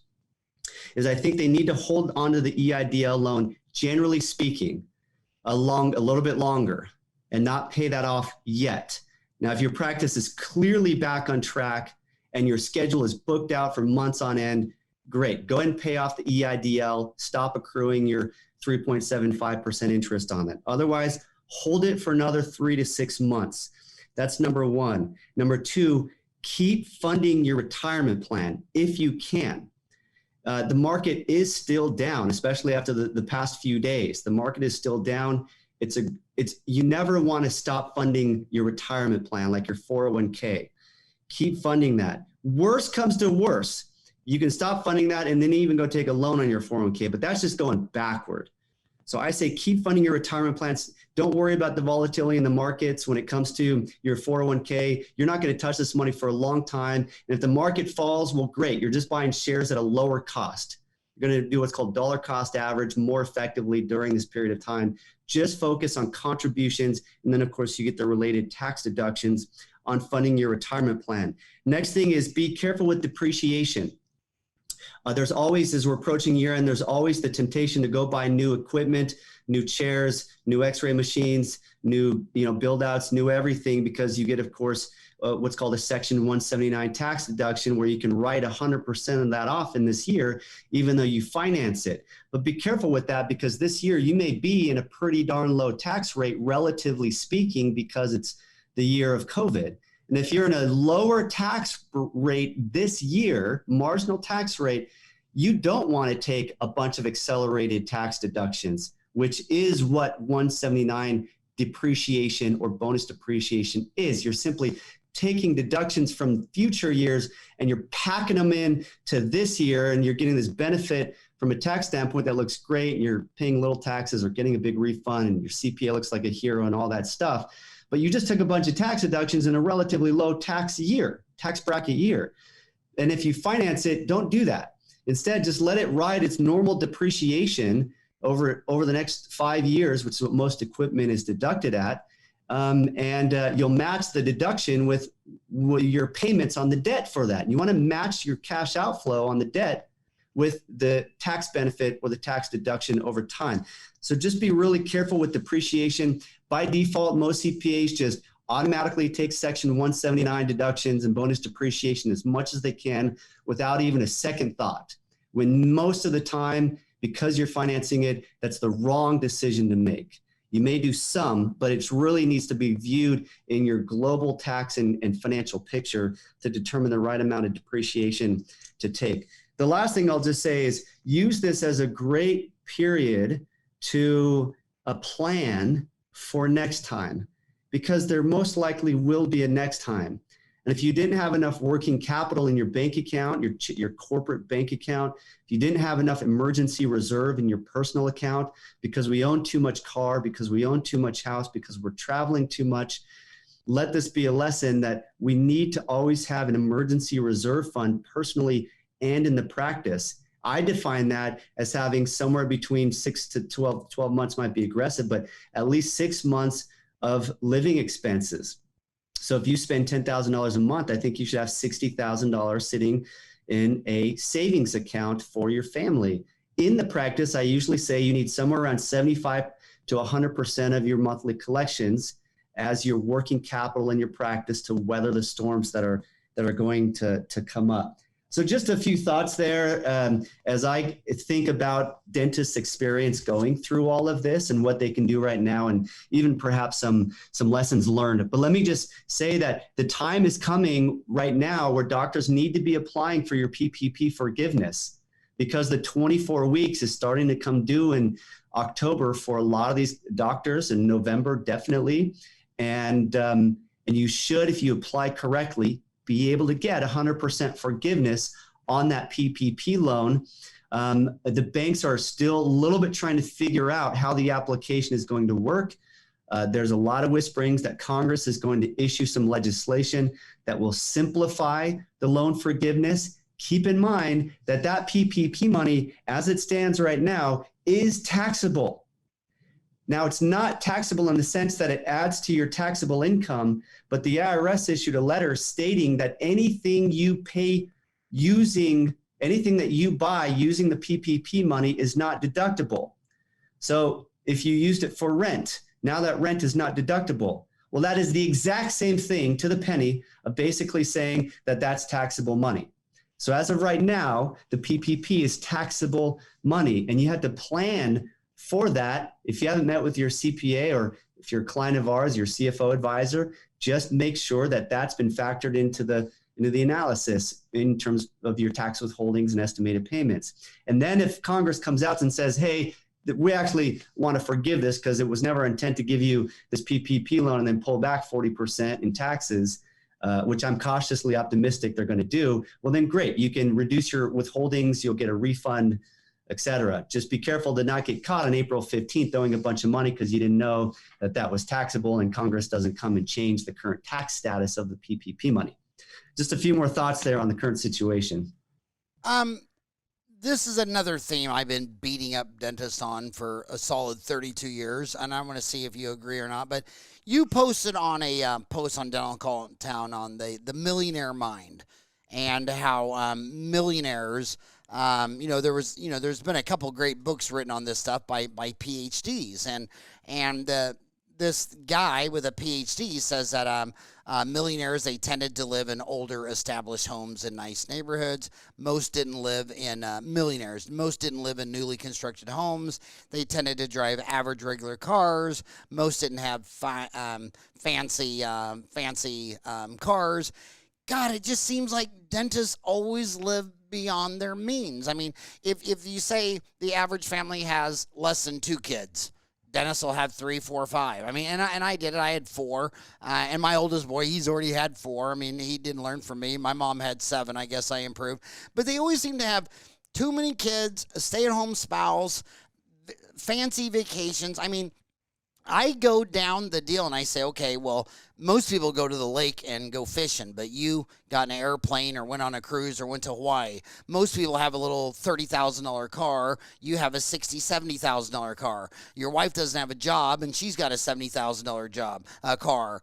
is I think they need to hold onto the EIDL loan, generally speaking, a little bit longer, and not pay that off yet. Now, if your practice is clearly back on track and your schedule is booked out for months on end, great. Go ahead and pay off the EIDL, stop accruing your 3.75% interest on it. Otherwise, hold it for another 3 to 6 months. That's number one. Number two, keep funding your retirement plan if you can. The market is still down, especially after the past few days. The market is still down. You never want to stop funding your retirement plan, like your 401k. Keep funding that. Worst comes to worst, you can stop funding that and then even go take a loan on your 401k, but that's just going backward. So I say keep funding your retirement plans. Don't worry about the volatility in the markets when it comes to your 401k. You're not going to touch this money for a long time. And if the market falls, well, great. You're just buying shares at a lower cost. You're going to do what's called dollar cost average more effectively during this period of time. Just focus on contributions. And then, of course, you get the related tax deductions on funding your retirement plan. Next thing is be careful with depreciation. There's always, as we're approaching year end, there's always the temptation to go buy new equipment, new chairs, new x-ray machines, new build outs, new everything, because you get, of course, what's called a Section 179 tax deduction, where you can write 100% of that off in this year, even though you finance it. But be careful with that, because this year you may be in a pretty darn low tax rate, relatively speaking, because it's the year of COVID. And if you're in a lower tax rate this year, marginal tax rate, you don't want to take a bunch of accelerated tax deductions, which is what 179 depreciation or bonus depreciation is. You're simply taking deductions from future years and you're packing them in to this year, and you're getting this benefit from a tax standpoint that looks great, and you're paying little taxes or getting a big refund, and your CPA looks like a hero and all that stuff. But you just took a bunch of tax deductions in a relatively low tax bracket year. And if you finance it, don't do that. Instead, just let it ride its normal depreciation over the next 5 years, which is what most equipment is deducted at. And you'll match the deduction with your payments on the debt for that. And you want to match your cash outflow on the debt with the tax benefit or the tax deduction over time. So just be really careful with depreciation. By default, most CPAs just automatically take Section 179 deductions and bonus depreciation as much as they can without even a second thought. When most of the time, because you're financing it, that's the wrong decision to make. You may do some, but it really needs to be viewed in your global tax and financial picture to determine the right amount of depreciation to take. The last thing I'll just say is use this as a great period to plan for next time, because there most likely will be a next time. And if you didn't have enough working capital in your bank account, your corporate bank account, if you didn't have enough emergency reserve in your personal account, because we own too much car, because we own too much house, because we're traveling too much, let this be a lesson that we need to always have an emergency reserve fund personally and in the practice. I define that as having somewhere between 6 to 12 months might be aggressive, but at least 6 months of living expenses. So if you spend $10,000 a month, I think you should have $60,000 sitting in a savings account for your family. In the practice, I usually say you need somewhere around 75 to 100% of your monthly collections as your working capital in your practice to weather the storms that are going to come up. So just a few thoughts there as I think about dentists' experience going through all of this and what they can do right now, and even perhaps some lessons learned. But let me just say that the time is coming right now where doctors need to be applying for your PPP forgiveness, because the 24 weeks is starting to come due in October for a lot of these doctors, in November definitely. And you should, if you apply correctly, be able to get 100% forgiveness on that PPP loan. The banks are still a little bit trying to figure out how the application is going to work. There's a lot of whisperings that Congress is going to issue some legislation that will simplify the loan forgiveness. Keep in mind that that PPP money, as it stands right now, is taxable. Now, it's not taxable in the sense that it adds to your taxable income, but the IRS issued a letter stating that anything you pay anything that you buy using the PPP money is not deductible. So if you used it for rent, now that rent is not deductible. Well, that is the exact same thing to the penny of basically saying that that's taxable money. So as of right now, the PPP is taxable money, and you have to plan for that. If you haven't met with your CPA, or if you're a client of ours, your CFO advisor, just make sure that that's been factored into the analysis in terms of your tax withholdings and estimated payments. And then if Congress comes out and says, hey, we actually want to forgive this because it was never intent to give you this PPP loan and then pull back 40% in taxes, which I'm cautiously optimistic they're going to do, well, then great. You can reduce your withholdings, you'll get a refund, etc. Just be careful to not get caught on April 15th owing a bunch of money because you didn't know that that was taxable, and Congress doesn't come and change the current tax status of the PPP money. Just a few more thoughts there on the current situation. this is another theme I've been beating up dentists on for a solid 32 years, and I'm going to see if you agree or not. But you posted on a post on Dental Call Town on the millionaire mind, and how millionaires, there's been a couple great books written on this stuff by PhDs, and this guy with a PhD says that millionaires, they tended to live in older established homes in nice neighborhoods. Most didn't live in Most didn't live in newly constructed homes. They tended to drive average regular cars. Most didn't have fancy cars. God, it just seems like dentists always live beyond their means. I mean, if you say the average family has less than 2 kids, dentists will have 3, 4, 5. I mean, and I did it. I had 4, and my oldest boy, he's already had 4. I mean, he didn't learn from me. My mom had 7. I guess I improved. But they always seem to have too many kids, a stay-at-home spouse, fancy vacations. I mean, I go down the deal and I say, okay, well, most people go to the lake and go fishing, but you got an airplane or went on a cruise or went to Hawaii. Most people have a little $30,000 car. You have a $60,000, $70,000 car. Your wife doesn't have a job and she's got a $70,000 car.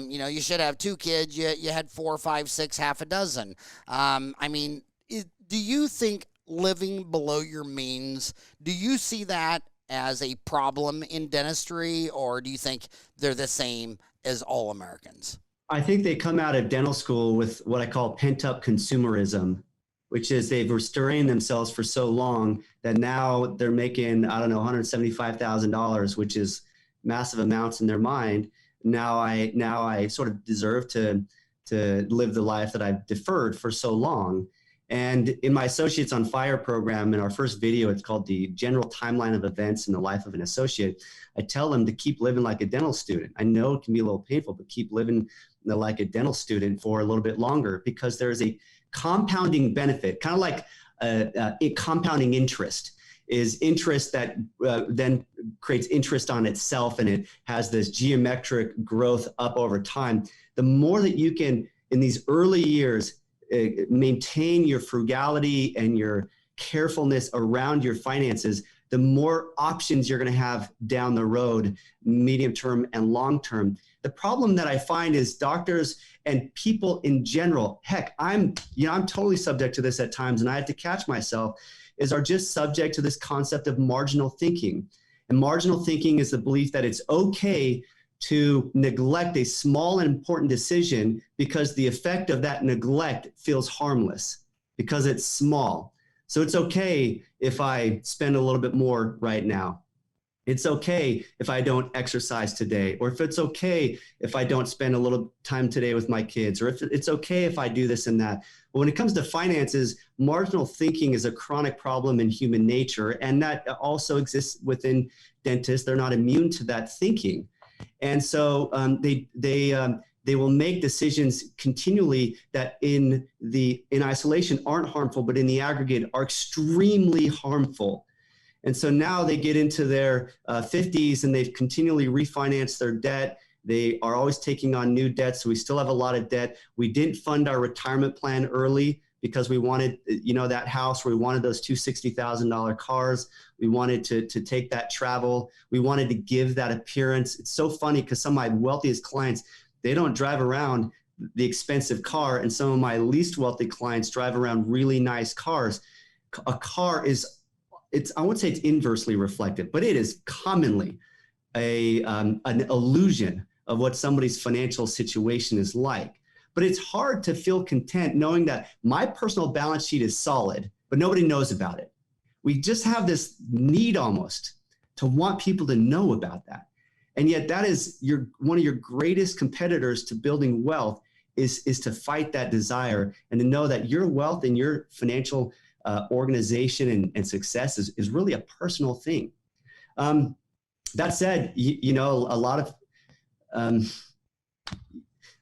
You should have 2 kids. You had 4, 5, 6, half a dozen. Do you think living below your means, do you see that as a problem in dentistry, or do you think they're the same as all Americans? I think they come out of dental school with what I call pent-up consumerism, which is they've restrained themselves for so long that now they're making, I don't know, $175,000, which is massive amounts in their mind. Now I sort of deserve to live the life that I've deferred for so long. And in my Associates on Fire program, in our first video, it's called The General Timeline of Events in the Life of an Associate. I tell them to keep living like a dental student. I know it can be a little painful, but keep living like a dental student for a little bit longer, because there's a compounding benefit, kind of like a compounding interest. Is interest that then creates interest on itself, and it has this geometric growth up over time. The more that you can, in these early years, maintain your frugality and your carefulness around your finances, the more options you're going to have down the road, medium term and long term. The problem that I find is doctors and people in general, heck, I'm totally subject to this at times, and I have to catch myself, are just subject to this concept of marginal thinking. And marginal thinking is the belief that it's okay to neglect a small and important decision because the effect of that neglect feels harmless because it's small. So it's okay if I spend a little bit more right now. It's okay if I don't exercise today, or if it's okay if I don't spend a little time today with my kids, or if it's okay if I do this and that. But when it comes to finances, marginal thinking is a chronic problem in human nature, and that also exists within dentists. They're not immune to that thinking. And so they will make decisions continually that in isolation aren't harmful, but in the aggregate are extremely harmful. And so now they get into their 50s and they've continually refinanced their debt. They are always taking on new debt. So we still have a lot of debt. We didn't fund our retirement plan early because we wanted, that house, where we wanted those two $60,000 cars. We wanted to take that travel. We wanted to give that appearance. It's so funny because some of my wealthiest clients, they don't drive around the expensive car. And some of my least wealthy clients drive around really nice cars. A car is, I wouldn't say it's inversely reflective, but it is commonly an illusion of what somebody's financial situation is like. But it's hard to feel content knowing that my personal balance sheet is solid, but nobody knows about it. We just have this need almost to want people to know about that. And yet that is one of your greatest competitors to building wealth is to fight that desire and to know that your wealth and your financial organization and success is really a personal thing. That said, a lot of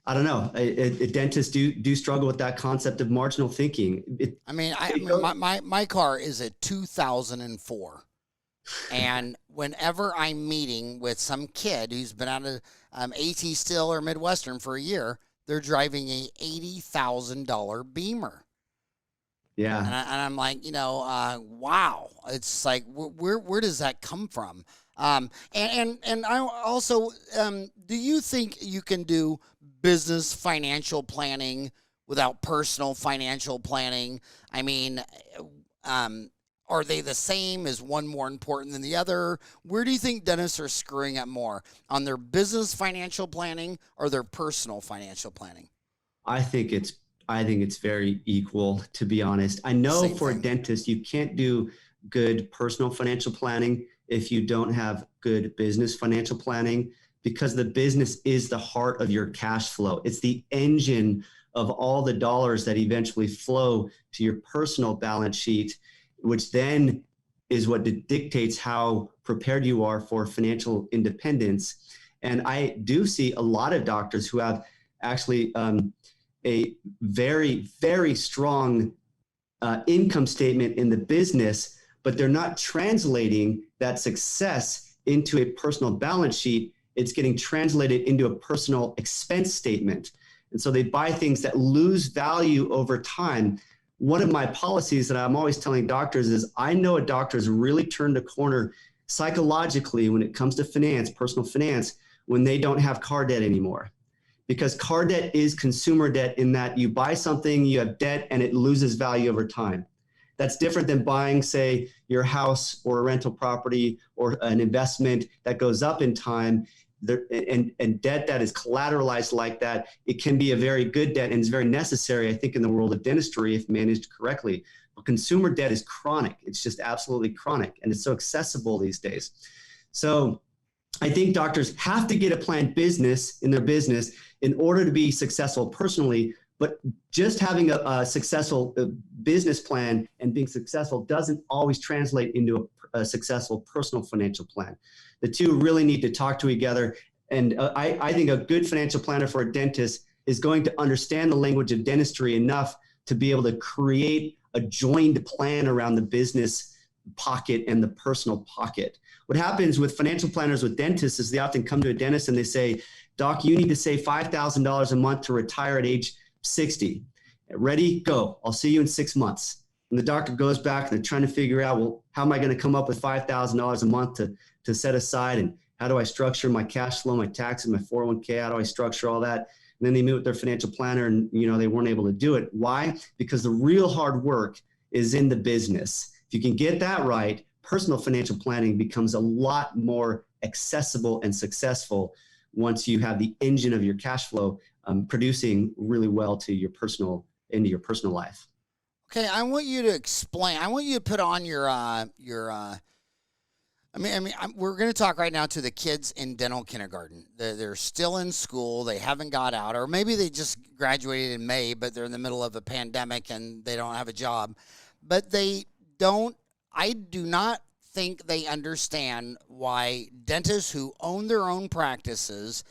I don't know. Dentists do struggle with that concept of marginal thinking. My car is a 2004, and whenever I'm meeting with some kid who's been out of AT Still or Midwestern for a year, they're driving a $80,000 Beamer. Yeah. And I'm like, wow, it's like, where does that come from? And I also, do you think you can do business financial planning without personal financial planning? I mean, um, are they the same? Is one more important than the other? Where do you think dentists are screwing up more, on their business financial planning or their personal financial planning? I think it's I think it's very equal, to be honest. I know Same for a thing. dentist, you can't do good personal financial planning if you don't have good business financial planning, because the business is the heart of your cash flow. It's the engine of all the dollars that eventually flow to your personal balance sheet, which then is what dictates how prepared you are for financial independence. And I do see a lot of doctors who have actually a very, very strong income statement in the business, but they're not translating that success into a personal balance sheet. It's getting translated into a personal expense statement. And so they buy things that lose value over time. One of my policies that I'm always telling doctors is, I know a doctor has really turned a corner psychologically when it comes to finance, personal finance, when they don't have car debt anymore. Because car debt is consumer debt, in that you buy something, you have debt, and it loses value over time. That's different than buying, say, your house or a rental property or an investment that goes up in time. And debt that is collateralized like that, it can be a very good debt, and it's very necessary, I think, in the world of dentistry if managed correctly. But consumer debt is chronic. It's just absolutely chronic, and it's so accessible these days. So I think doctors have to get a planned business in their business in order to be successful personally. But just having a successful business plan and being successful doesn't always translate into a successful personal financial plan. The two really need to talk to each other. And I think a good financial planner for a dentist is going to understand the language of dentistry enough to be able to create a joined plan around the business pocket and the personal pocket. What happens with financial planners with dentists is they often come to a dentist and they say, "Doc, you need to save $5,000 a month to retire at age 60. Ready? Go. I'll see you in 6 months." And the doctor goes back and they're trying to figure out, well, how am I going to come up with $5,000 a month to set aside? And how do I structure my cash flow, my taxes, my 401k? How do I structure all that? And then they meet with their financial planner and, they weren't able to do it. Why? Because the real hard work is in the business. If you can get that right, personal financial planning becomes a lot more accessible and successful once you have the engine of your cash flow producing really well to your into your personal life. Okay, I want you to explain. I want you to put on your we're going to talk right now to the kids in dental kindergarten. They're still in school. They haven't got out, or maybe they just graduated in May, but they're in the middle of a pandemic and they don't have a job. But I do not think they understand why dentists who own their own practices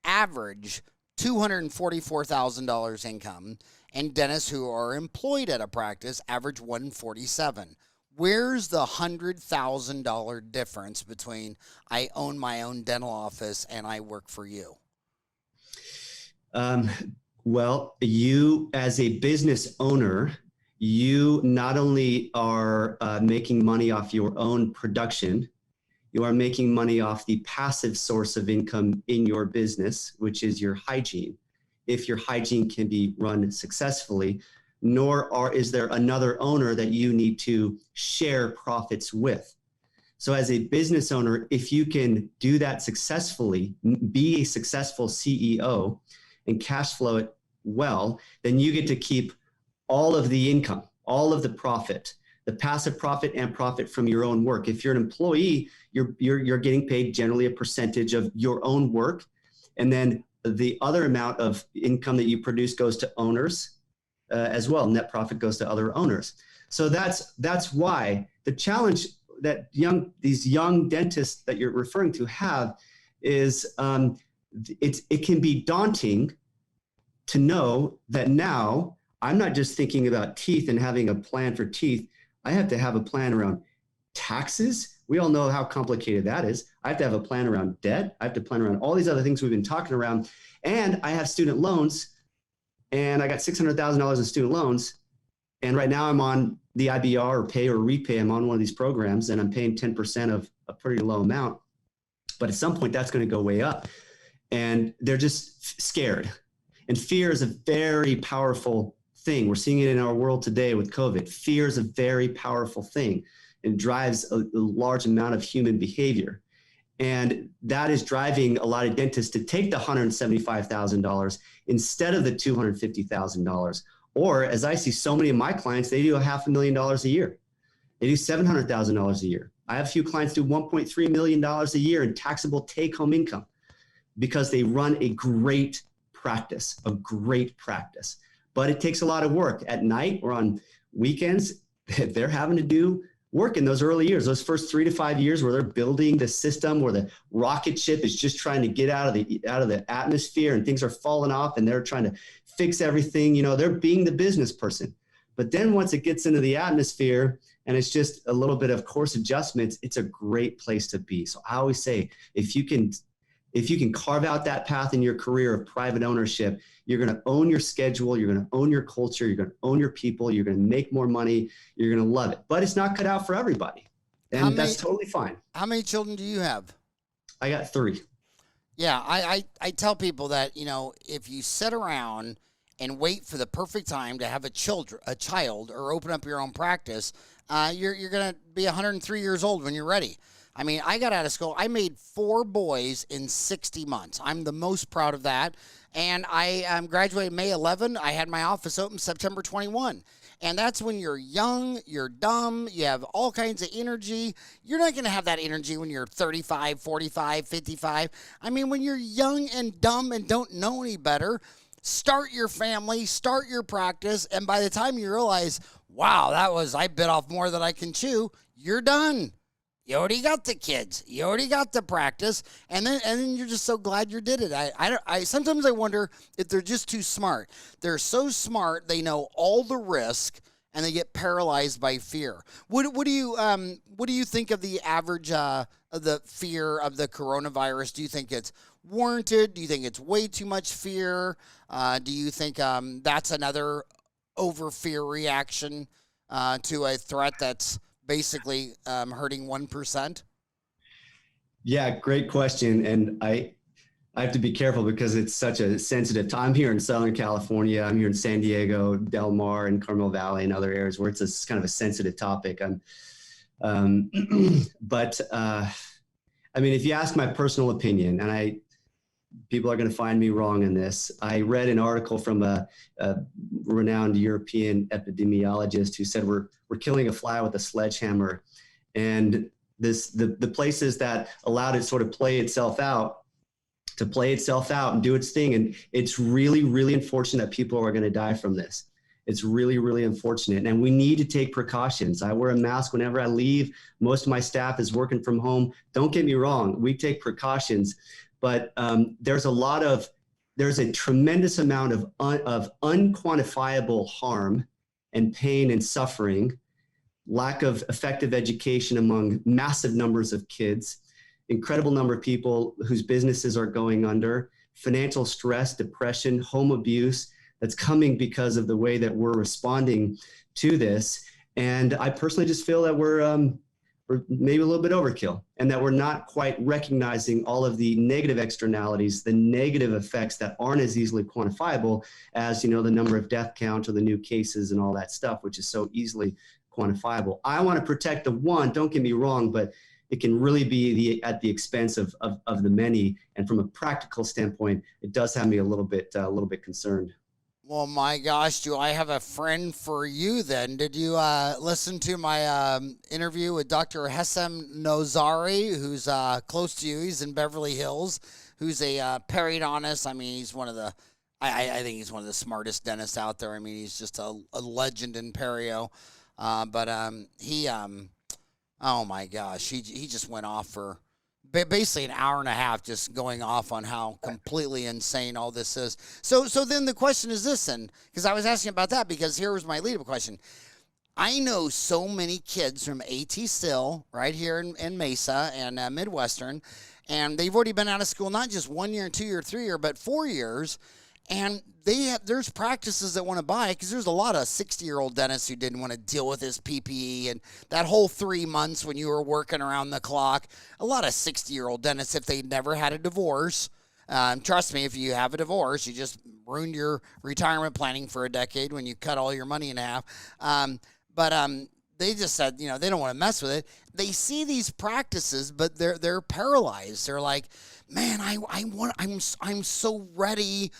average $244,000 income, and dentists who are employed at a practice average $147,000. Where's the $100,000 difference between I own my own dental office and I work for you? Well, you as a business owner, you not only are making money off your own production, you are making money off the passive source of income in your business, which is your hygiene. If your hygiene can be run successfully, is there another owner that you need to share profits with. So as a business owner, if you can do that successfully, be a successful CEO and cash flow it well, then you get to keep all of the income, all of the profit, the passive profit and profit from your own work. If you're an employee, you're getting paid generally a percentage of your own work, and then the other amount of income that you produce goes to owners as well. Net profit goes to other owners. So that's why the challenge that these young dentists that you're referring to have is it can be daunting to know that now I'm not just thinking about teeth and having a plan for teeth. I have to have a plan around taxes. We all know how complicated that is. I have to have a plan around debt. I have to plan around all these other things we've been talking around. And I have student loans, and I got $600,000 in student loans. And right now I'm on the IBR or pay or repay. I'm on one of these programs and I'm paying 10% of a pretty low amount. But at some point that's going to go way up. And they're just scared. And fear is a very powerful thing. We're seeing it in our world today with COVID. Fear is a very powerful thing and drives a large amount of human behavior. And that is driving a lot of dentists to take the $175,000 instead of the $250,000. Or as I see so many of my clients, they do $500,000 a year. They do $700,000 a year. I have a few clients do $1.3 million a year in taxable take-home income because they run a great practice. But it takes a lot of work at night or on weekends. They're having to do work in those early years, those first 3 to 5 years where they're building the system, where the rocket ship is just trying to get out of the atmosphere and things are falling off and they're trying to fix everything. You know, they're being the business person. But then once it gets into the atmosphere and it's just a little bit of course adjustments, it's a great place to be. So I always say, if you can carve out that path in your career of private ownership, you're going to own your schedule, you're going to own your culture, you're going to own your people, you're going to make more money, you're going to love it. But it's not cut out for everybody. And that's totally fine. How many children do you have? I got 3. Yeah, I tell people that, you know, if you sit around and wait for the perfect time to have a child or open up your own practice, you're going to be 103 years old when you're ready. I mean, I got out of school. I made 4 boys in 60 months. I'm the most proud of that. And I graduated May 11. I had my office open September 21. And that's when you're young, you're dumb, you have all kinds of energy. You're not going to have that energy when you're 35, 45, 55. I mean, when you're young and dumb and don't know any better, start your family, start your practice. And by the time you realize, wow, I bit off more than I can chew, you're done. You already got the kids. You already got the practice, and then you're just so glad you did it. I sometimes I wonder if they're just too smart. They're so smart they know all the risk, and they get paralyzed by fear. What do you think of the average of the fear of the coronavirus? Do you think it's warranted? Do you think it's way too much fear? Do you think that's another over fear reaction to a threat that's basically hurting 1%? Yeah, great question. And I have to be careful because it's such a sensitive time. I'm here in Southern California. I'm here in San Diego, Del Mar, and Carmel Valley, and other areas where it's kind of a sensitive topic. But I mean, if you ask my personal opinion, and people are going to find me wrong in this. I read an article from a renowned European epidemiologist who said we're killing a fly with a sledgehammer, and the places that allowed it sort of play itself out and do its thing. And it's really, really unfortunate that people are going to die from this. It's really, really unfortunate. And we need to take precautions. I wear a mask whenever I leave. Most of my staff is working from home. Don't get me wrong. We take precautions, but there's a tremendous amount of unquantifiable harm and pain and suffering, lack of effective education among massive numbers of kids, incredible number of people whose businesses are going under, financial stress, depression, home abuse that's coming because of the way that we're responding to this. And I personally just feel that we're maybe a little bit overkill, and that we're not quite recognizing all of the negative externalities, the negative effects that aren't as easily quantifiable as, the number of death count or the new cases and all that stuff, which is so easily quantifiable. I want to protect the one, don't get me wrong, but it can really be at the expense of the many. And from a practical standpoint, it does have me a little bit concerned. Well, my gosh, do I have a friend for you then? Did you listen to my interview with Dr. Hessam Nozari, who's close to you? He's in Beverly Hills, who's a periodontist. I mean, he's one of the, I think he's one of the smartest dentists out there. I mean, he's just a legend in perio. Oh my gosh, he just went off for basically an hour and a half, just going off on how completely insane all this is. So then the question is this, and because I was asking about that, because here was my lead-up question. I know so many kids from AT Still right here in Mesa and Midwestern, and they've already been out of school not just 1 year, 2 year, 3 year, but 4 years. And there's practices that want to buy, because there's a lot of 60-year-old dentists who didn't want to deal with this PPE and that whole 3 months when you were working around the clock. A lot of 60-year-old dentists, if they never had a divorce, trust me, if you have a divorce, you just ruined your retirement planning for a decade when you cut all your money in half. They just said, they don't want to mess with it. They see these practices, but they're paralyzed. They're like, man, I'm so ready,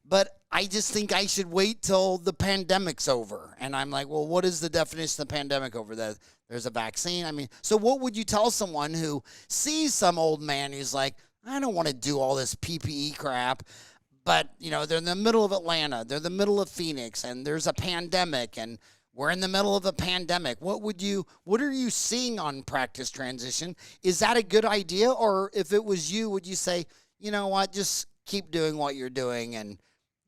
but I just think I should wait till the pandemic's over. And I'm like, well, what is the definition of the pandemic over? That there's a vaccine? I mean, so what would you tell someone who sees some old man who's like, I don't want to do all this PPE crap, but, they're in the middle of Atlanta, they're in the middle of Phoenix, and there's a pandemic, and we're in the middle of a pandemic. What are you seeing on practice transition? Is that a good idea? Or if it was you, would you say, you know what, just keep doing what you're doing and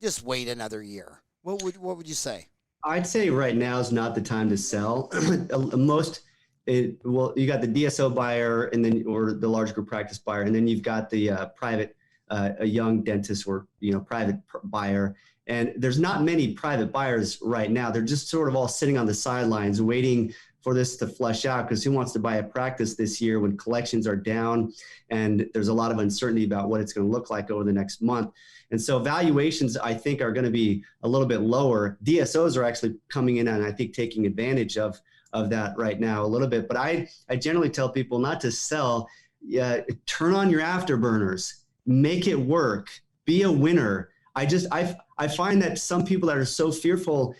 just wait another year? What would you say? I'd say right now is not the time to sell. You got the DSO buyer, and then, or the large group practice buyer, and then you've got the private, a young dentist, or private buyer. And there's not many private buyers right now. They're just sort of all sitting on the sidelines waiting for this to flush out, because who wants to buy a practice this year when collections are down and there's a lot of uncertainty about what it's going to look like over the next month. And so valuations, I think, are going to be a little bit lower. DSOs are actually coming in and I think taking advantage of that right now a little bit. But I generally tell people not to sell. Turn on your afterburners, make it work, be a winner. I find that some people that are so fearful,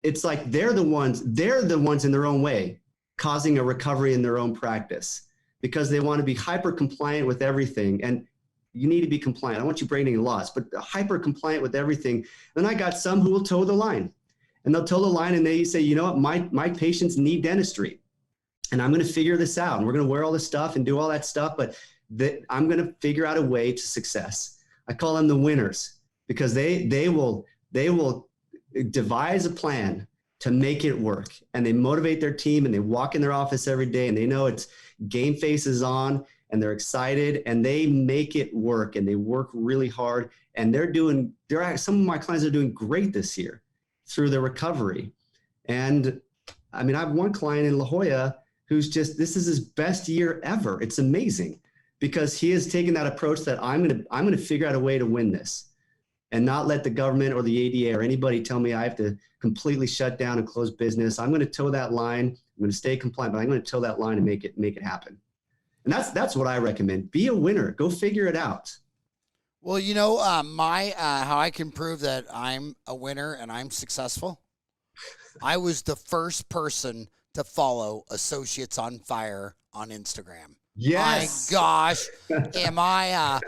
it's like they're the ones in their own way causing a recovery in their own practice, because they want to be hyper compliant with everything. And you need to be compliant. I don't want you breaking any laws, but hyper compliant with everything. Then I got some who will toe the line, and they'll toe the line and they say, you know what, my patients need dentistry, and I'm going to figure this out, and we're going to wear all this stuff and do all that stuff, but I'm going to figure out a way to success. I call them the winners, because they will devise a plan to make it work, and they motivate their team, and they walk in their office every day, and they know it's game face is on, and they're excited, and they make it work, and they work really hard, and some of my clients are doing great this year through their recovery. And I mean, I have one client in La Jolla who's this is his best year ever. It's amazing, because he has taken that approach that I'm going to figure out a way to win this, and not let the government or the ADA or anybody tell me I have to completely shut down and close business. I'm going to toe that line. I'm going to stay compliant, but I'm going to toe that line and make it happen. And that's what I recommend. Be a winner. Go figure it out. Well, how I can prove that I'm a winner and I'm successful. I was the first person to follow Associates on Fire on Instagram. Yes. My gosh, am I?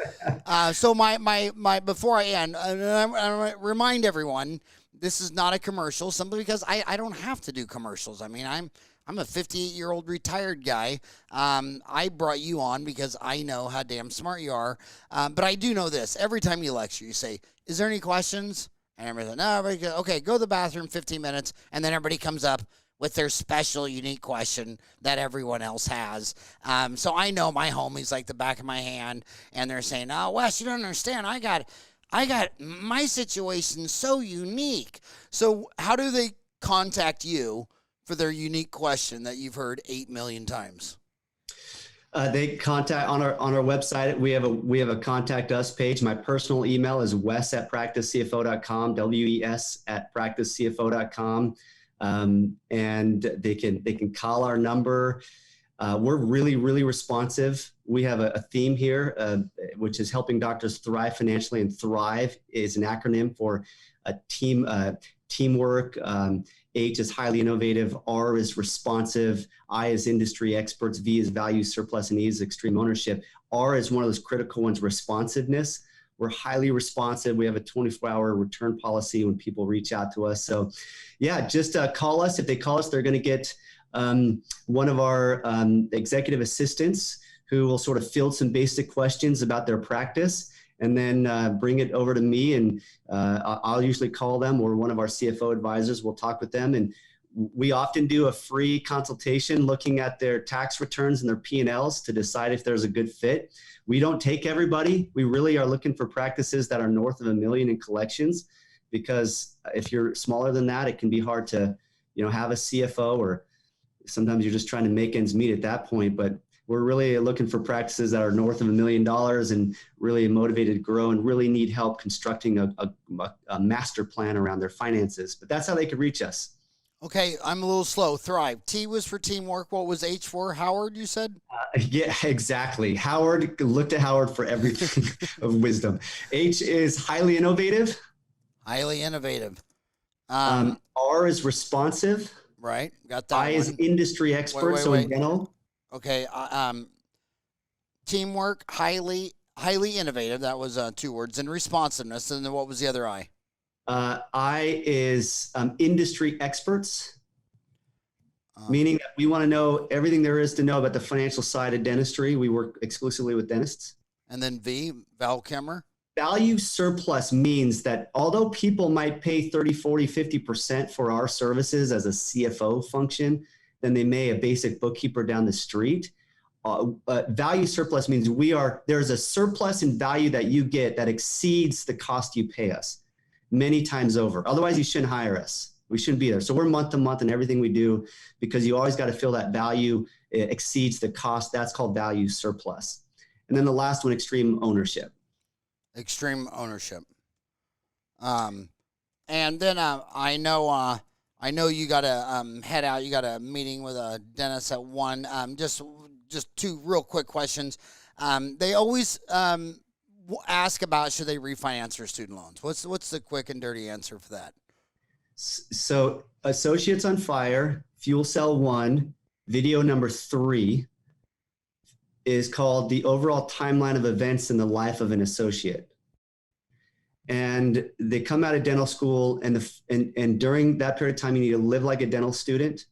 So my before I end, I remind everyone, this is not a commercial, simply because I don't have to do commercials. I mean, I'm a 58-year-old retired guy. I brought you on because I know how damn smart you are. But I do know this: every time you lecture, you say, "Is there any questions?" And everybody, no, everybody goes, okay, go to the bathroom, 15 minutes, and then everybody comes up with their special, unique question that everyone else has. So I know my homies like the back of my hand, and they're saying, "Oh, Wes, you don't understand. I got my situation so unique." So how do they contact you for their unique question that you've heard 8 million times? They contact on our website. We have a contact us page. My personal email is wes@practicecfo.com, WES@practicecfo.com. And they can call our number. We're really, really responsive. We have a theme here, which is helping doctors thrive financially, and THRIVE is an acronym for teamwork. H is highly innovative, R is responsive, I is industry experts, V is value, surplus, and E is extreme ownership. R is one of those critical ones, responsiveness. We're highly responsive. We have a 24-hour return policy when people reach out to us. So yeah, just call us. If they call us, they're going to get one of our executive assistants who will sort of field some basic questions about their practice, and then bring it over to me, and I'll usually call them, or one of our CFO advisors will talk with them, and We often do a free consultation looking at their tax returns and their P&Ls to decide if there's a good fit. We don't take everybody. We really are looking for practices that are north of $1 million in collections, because if you're smaller than that, it can be hard to, have a CFO, or sometimes you're just trying to make ends meet at that point. But we're really looking for practices that are north of $1 million and really motivated to grow and really need help constructing a master plan around their finances. But that's how they could reach us. Okay, I'm a little slow. Thrive. T was for teamwork. What was H for? Howard, you said? Yeah, exactly. Howard, look to Howard for everything of wisdom. H is highly innovative. Highly innovative. R is responsive. Right, got that. I is industry expert, in dental. Okay, teamwork, highly innovative. That was 2 words. And responsiveness. And then what was the other I? I is industry experts, meaning that we want to know everything there is to know about the financial side of dentistry. We work exclusively with dentists. And then V, Val Kemmer. Value surplus means that although people might pay 30, 40, 50% for our services as a CFO function than they may a basic bookkeeper down the street, value surplus means there's a surplus in value that you get that exceeds the cost you pay us many times over. Otherwise, you shouldn't hire us. We shouldn't be there. So we're month to month in everything we do, because you always got to feel that value exceeds the cost. That's called value surplus. And then the last one, extreme ownership. Extreme ownership. And then I know you got to head out. You got a meeting with a dentist at 1. Just 2 real quick questions. They always ask about, should they refinance their student loans? What's the quick and dirty answer for that? So Associates on Fire, Fuel Cell 1, video number 3 is called The Overall Timeline of Events in the Life of an Associate. And they come out of dental school, and during that period of time, you need to live like a dental student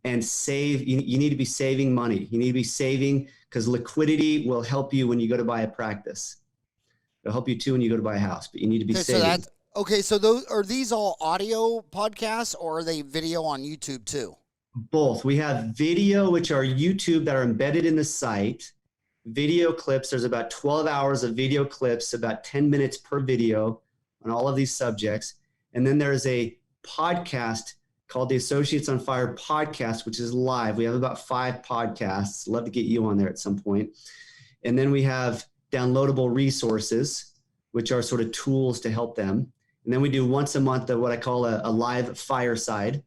and save. You need to be saving money. You need to be saving, because liquidity will help you when you go to buy a practice. It'll help you too when you go to buy a house, but you need to be saving. So those are these all audio podcasts, or are they video on YouTube too? Both. We have video, which are YouTube, that are embedded in the site. Video clips. There's about 12 hours of video clips, about 10 minutes per video on all of these subjects. And then there's a podcast called the Associates on Fire podcast, which is live. We have about 5 podcasts. Love to get you on there at some point. And then we have downloadable resources, which are sort of tools to help them. And then we do once a month what I call a live fireside,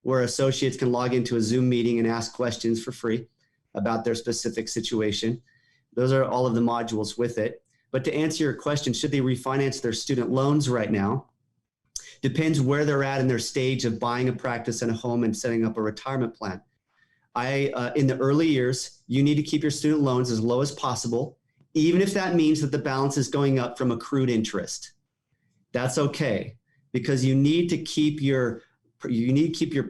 where associates can log into a Zoom meeting and ask questions for free about their specific situation. Those are all of the modules with it. But to answer your question, should they refinance their student loans right now? Depends where they're at in their stage of buying a practice and a home and setting up a retirement plan. In the early years, you need to keep your student loans as low as possible, even if that means that the balance is going up from accrued interest. That's okay, because you need to keep your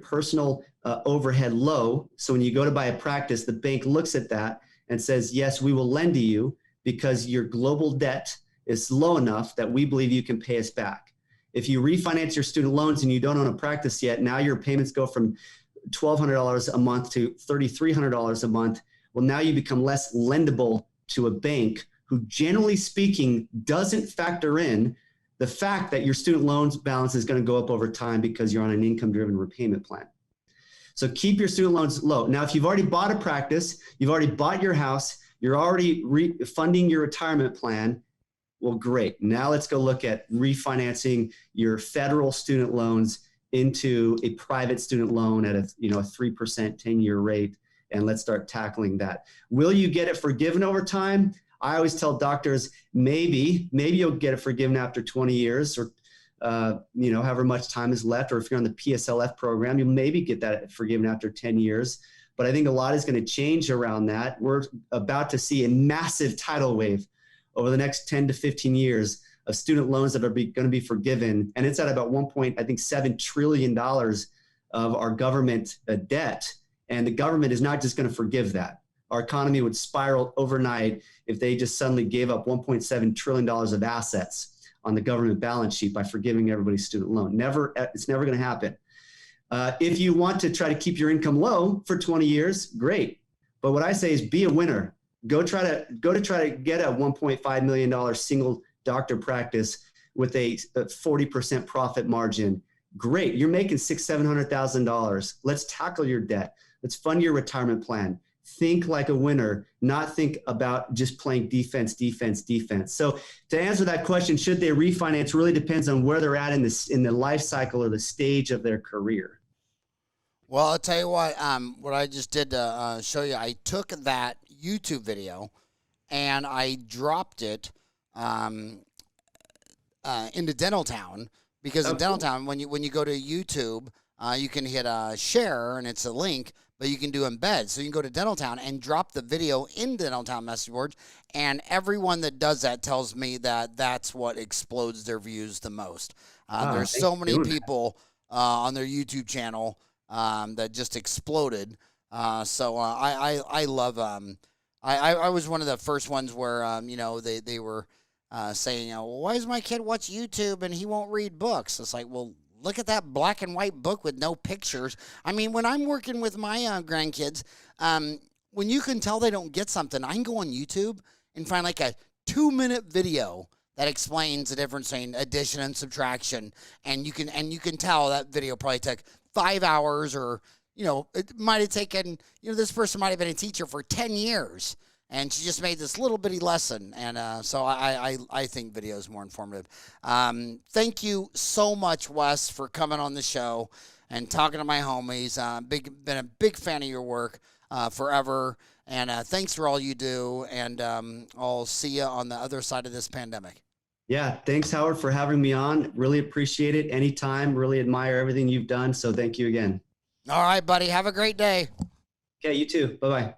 personal overhead low. So when you go to buy a practice, the bank looks at that and says, yes, we will lend to you because your global debt is low enough that we believe you can pay us back. If you refinance your student loans and you don't own a practice yet, now your payments go from $1,200 a month to $3,300 a month. Well, now you become less lendable to a bank who, generally speaking, doesn't factor in the fact that your student loans balance is going to go up over time because you're on an income-driven repayment plan. So keep your student loans low. Now, if you've already bought a practice, you've already bought your house, you're already funding your retirement plan, well, great. Now let's go look at refinancing your federal student loans into a private student loan at a 3% 10-year rate, and let's start tackling that. Will you get it forgiven over time? I always tell doctors, maybe you'll get it forgiven after 20 years or however much time is left, or if you're on the PSLF program, you'll maybe get that forgiven after 10 years. But I think a lot is going to change around that. We're about to see a massive tidal wave over the next 10 to 15 years of student loans that are going to be forgiven. And it's at about $1.7 trillion of our government debt. And the government is not just going to forgive that. Our economy would spiral overnight if they just suddenly gave up $1.7 trillion of assets on the government balance sheet by forgiving everybody's student loan. It's never going to happen. If you want to try to keep your income low for 20 years, great. But what I say is be a winner. Go try to get a $1.5 million single doctor practice with a 40% profit margin. Great. You're making $600,000-$700,000. Let's tackle your debt. Let's fund your retirement plan. Think like a winner, not think about just playing defense. So to answer that question, should they refinance, really depends on where they're at in the life cycle or the stage of their career. Well, I'll tell you what I just did to show you, I took that YouTube video and I dropped it into Dental Town, because in Dental Town, when you go to YouTube, you can hit share and it's a link, but you can do embed. So you can go to Dental Town and drop the video in Dental Town message boards, and everyone that does that tells me that that's what explodes their views the most. There's so many people on their YouTube channel that just exploded. So I love I was one of the first ones where they were saying, well, why does my kid watch YouTube and he won't read books? It's like, well, look at that black and white book with no pictures. I mean, when I'm working with my grandkids, when you can tell they don't get something, I can go on YouTube and find like a 2-minute video that explains the difference between addition and subtraction, and you can tell that video probably took 5 hours, or it might have taken, this person might have been a teacher for 10 years. And she just made this little bitty lesson. And so I think video is more informative. Thank you so much, Wes, for coming on the show and talking to my homies. Been a big fan of your work forever. And thanks for all you do. And I'll see you on the other side of this pandemic. Yeah, thanks, Howard, for having me on. Really appreciate it. Anytime. Really admire everything you've done. So thank you again. All right, buddy. Have a great day. Okay, you too. Bye-bye.